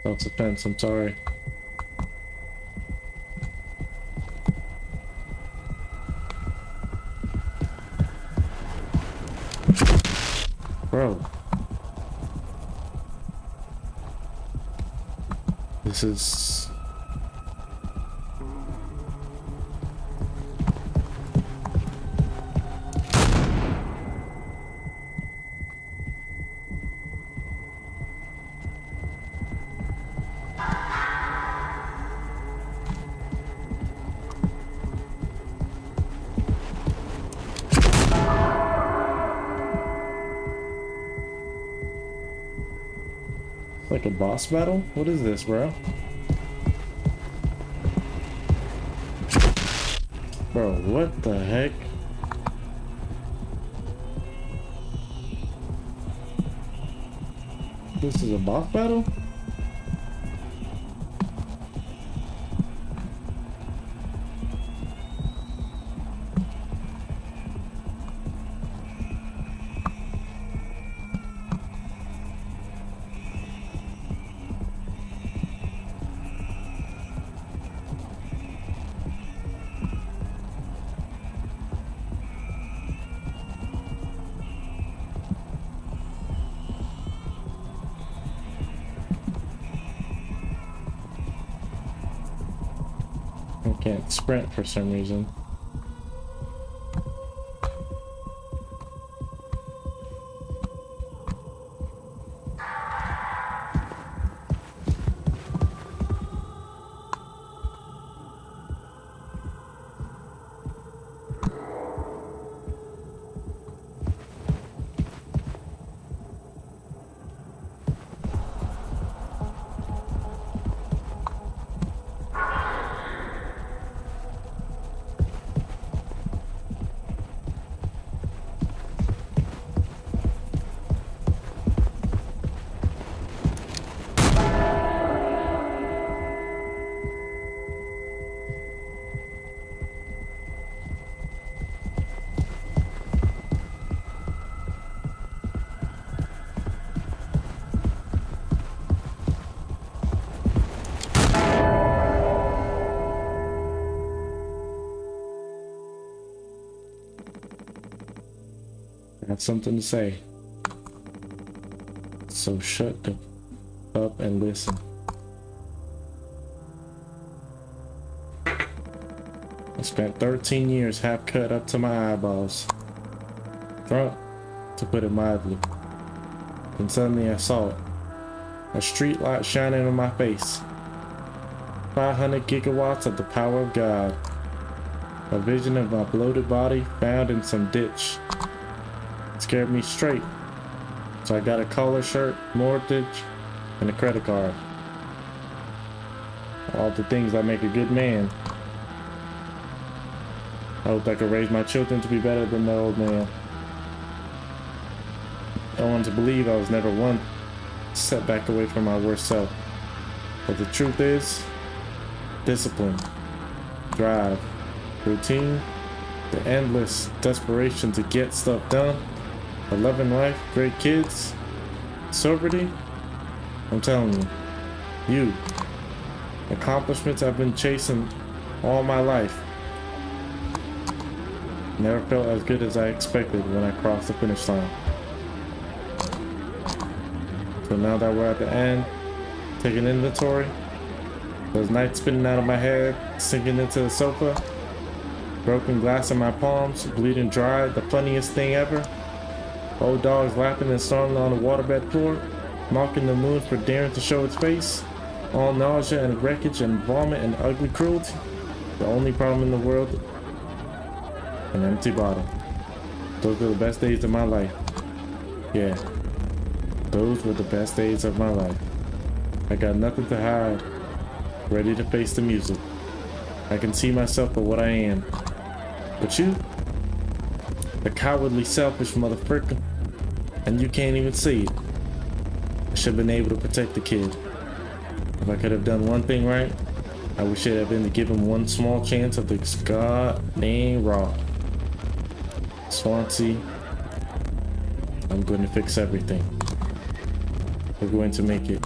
Self-defense, I'm sorry. Bro. This is... like a boss battle? What is this, bro? Bro, what the heck? This is a boss battle? I can't sprint for some reason. have something to say. So shut up and listen. I spent 13 years half cut up to my eyeballs. Drunk, to put it mildly. And suddenly I saw it. A street light shining in my face. 500 gigawatts of the power of God. A vision of my bloated body found in some ditch. It scared me straight. So I got a collar shirt, mortgage, and a credit card. All the things that make a good man. I hoped I could raise my children to be better than the old man. I wanted to believe I was never one setback away from my worst self. But the truth is, discipline, drive, routine, the endless desperation to get stuff done, a loving wife, great kids, sobriety. I'm telling you, accomplishments I've been chasing all my life. Never felt as good as I expected when I crossed the finish line. So now that we're at the end, taking inventory, those nights spinning out of my head, sinking into the sofa, broken glass in my palms, bleeding dry, the funniest thing ever. Old dogs laughing and snarling on the waterbed floor, mocking the moon for daring to show its face. All nausea and wreckage and vomit and ugly cruelty. The only problem in the world, an empty bottle. Those were the best days of my life. Yeah, those were the best days of my life. I got nothing to hide, ready to face the music. I can see myself for what I am. But you, the cowardly, selfish motherfucker, and you can't even see it. I should have been able to protect the kid. If I could have done one thing right, I wish it had been to give him one small chance of this goddamn raw. Swansea, I'm going to fix everything. We're going to make it.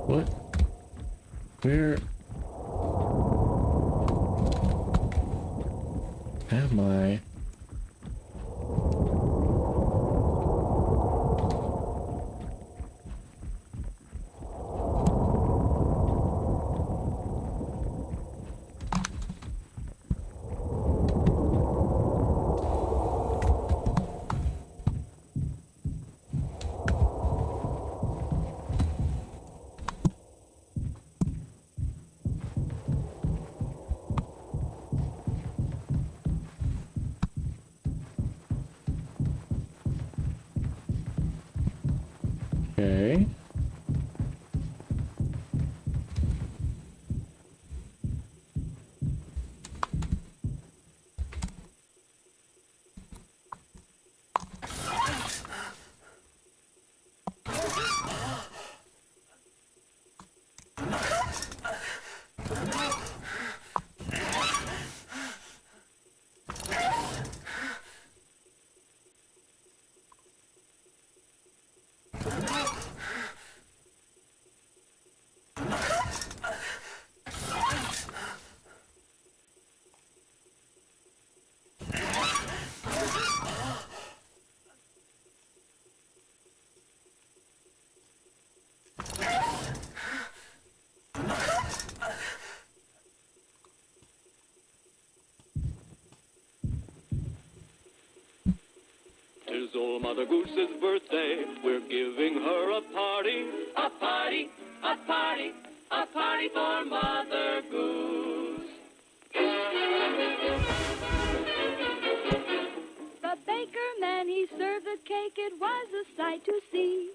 What? Where am I? Okay. Tis old Mother Goose's birthday. We're giving her a party. A party, a party, a party for Mother Goose. The baker man, he served the cake. It was a sight to see.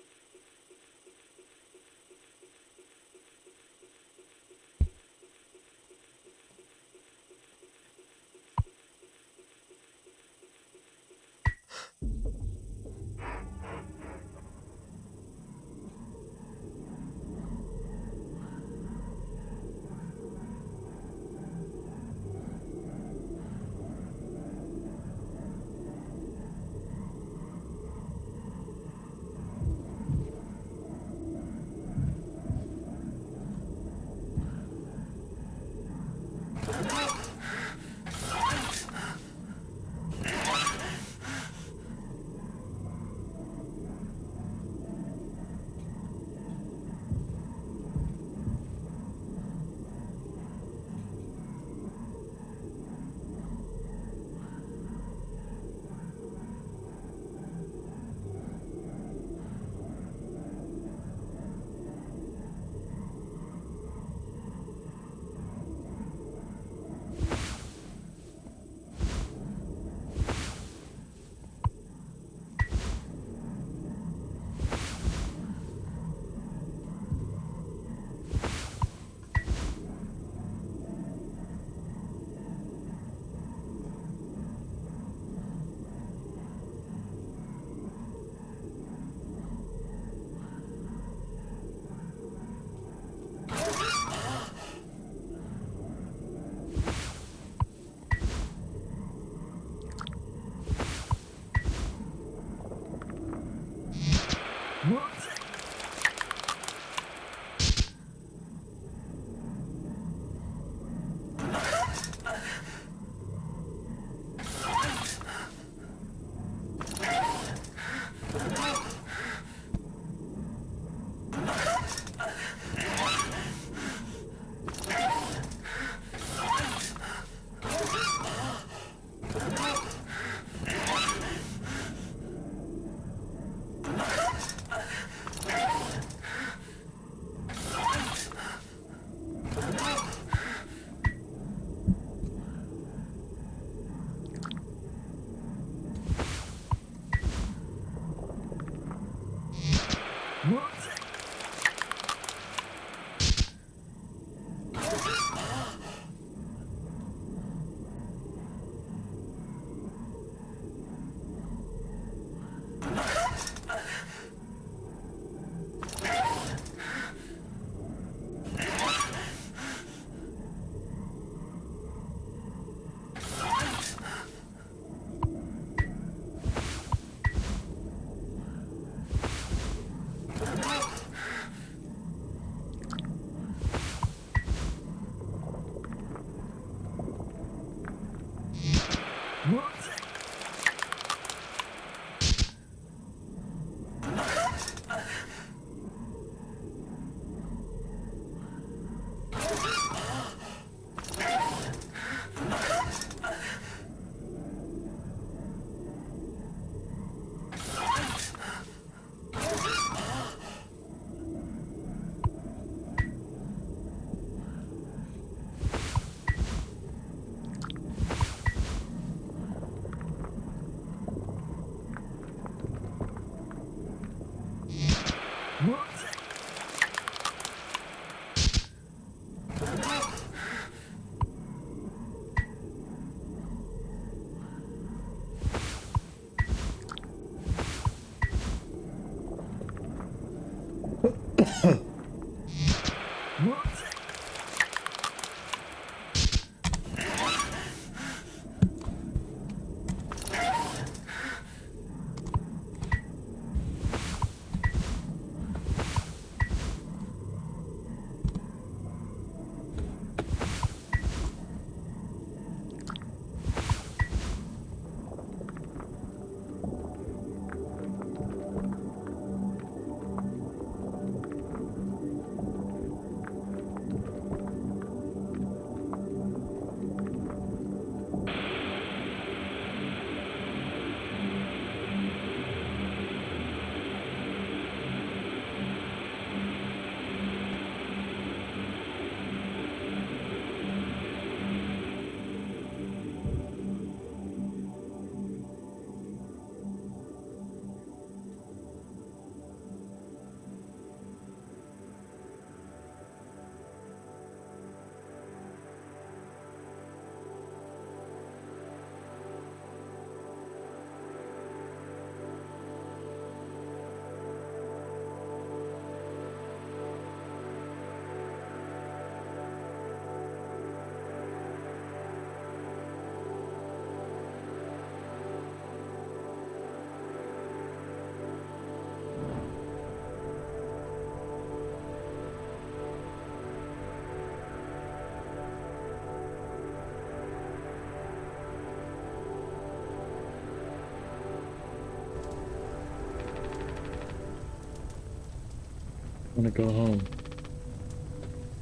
wanna go home.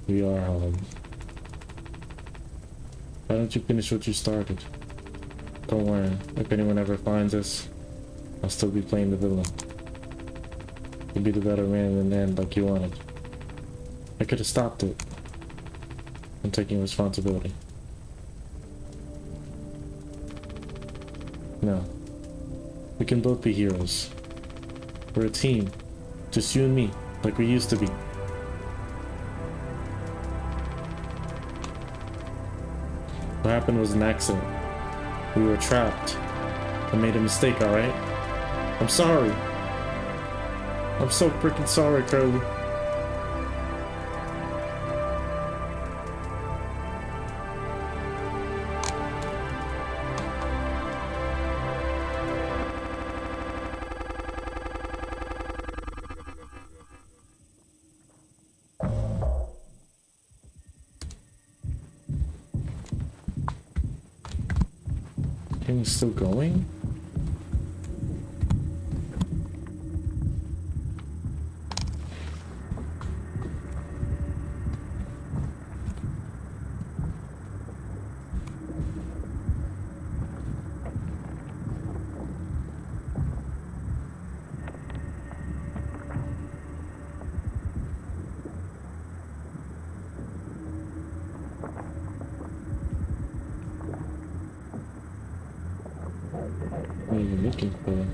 We are home. Why don't you finish what you started? Don't worry, if anyone ever finds us, I'll still be playing the villain. You'll be the better man in the end like you wanted. I could have stopped it. I'm taking responsibility. No. We can both be heroes. We're a team. Just you and me, like we used to be. What happened was an accident. We were trapped. I made a mistake, alright? I'm sorry. I'm so freaking sorry, Curly. Thing's still going? What are you looking for?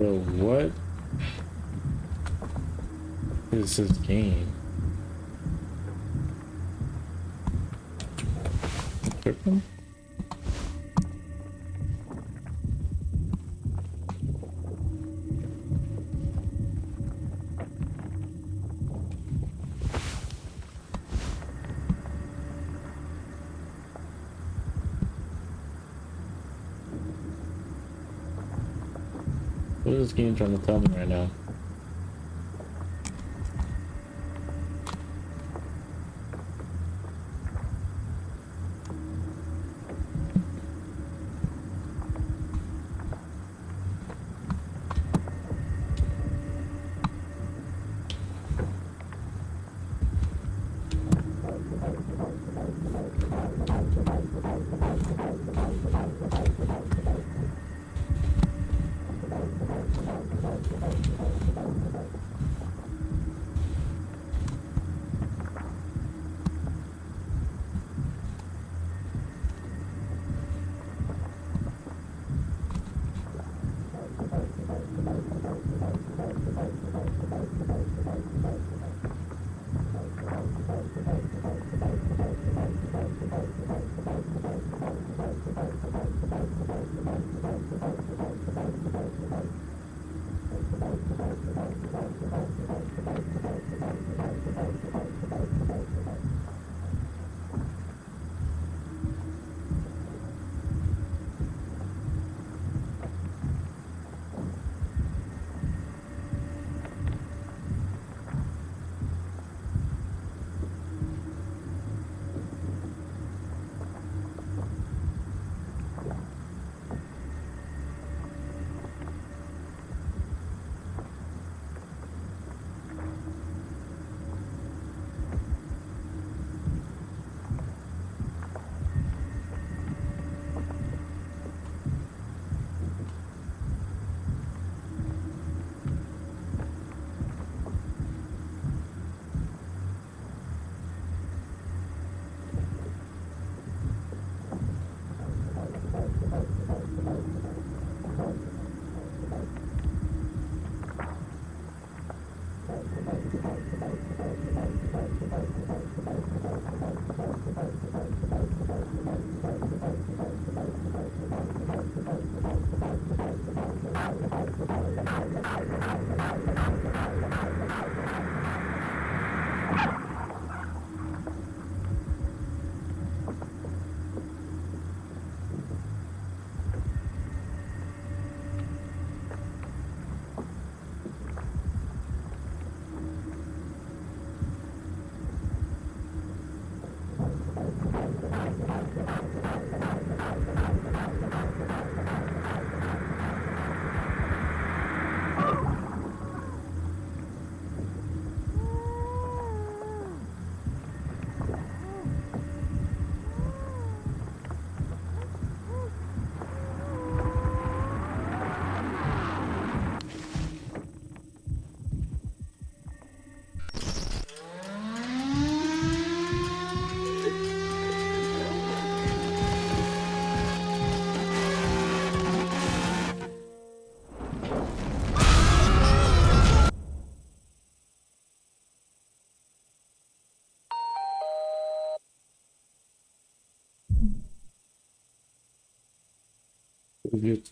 Bro, what is this game? Tripping? What is this game trying to tell me right now? Good.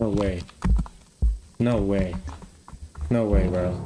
No way. No way. No way, bro.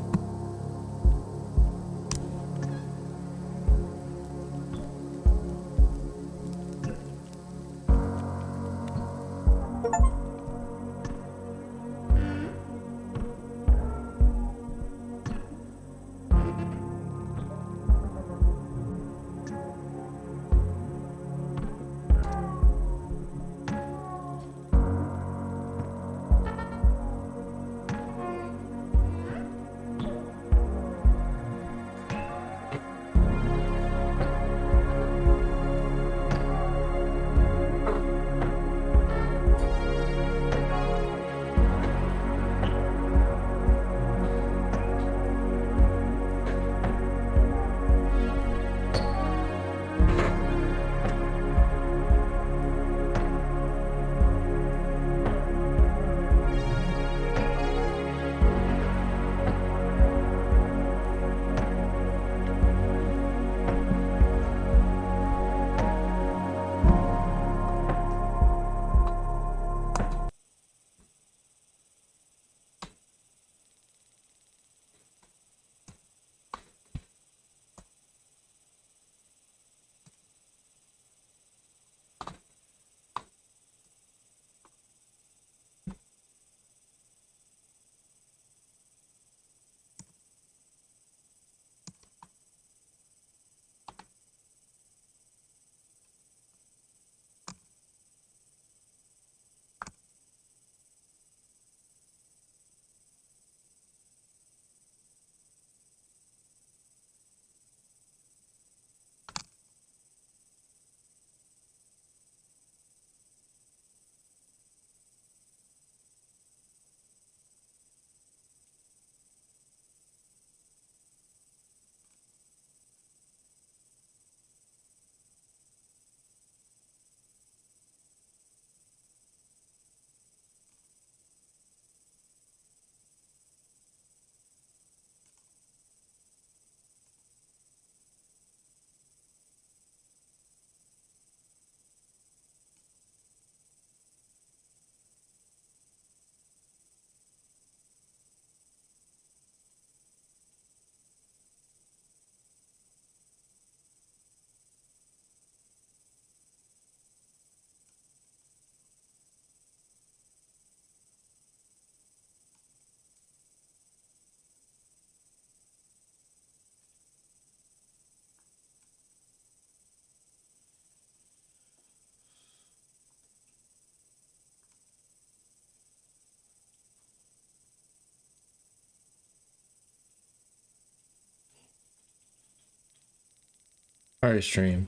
All right, stream.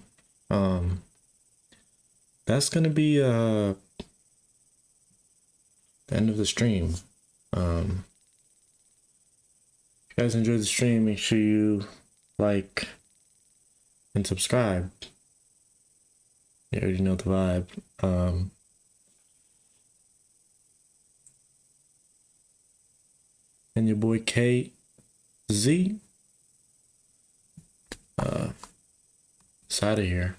That's gonna be the end of the stream. If you guys enjoyed the stream, make sure you like and subscribe. You already know the vibe. And your boy KZ. It's out of here.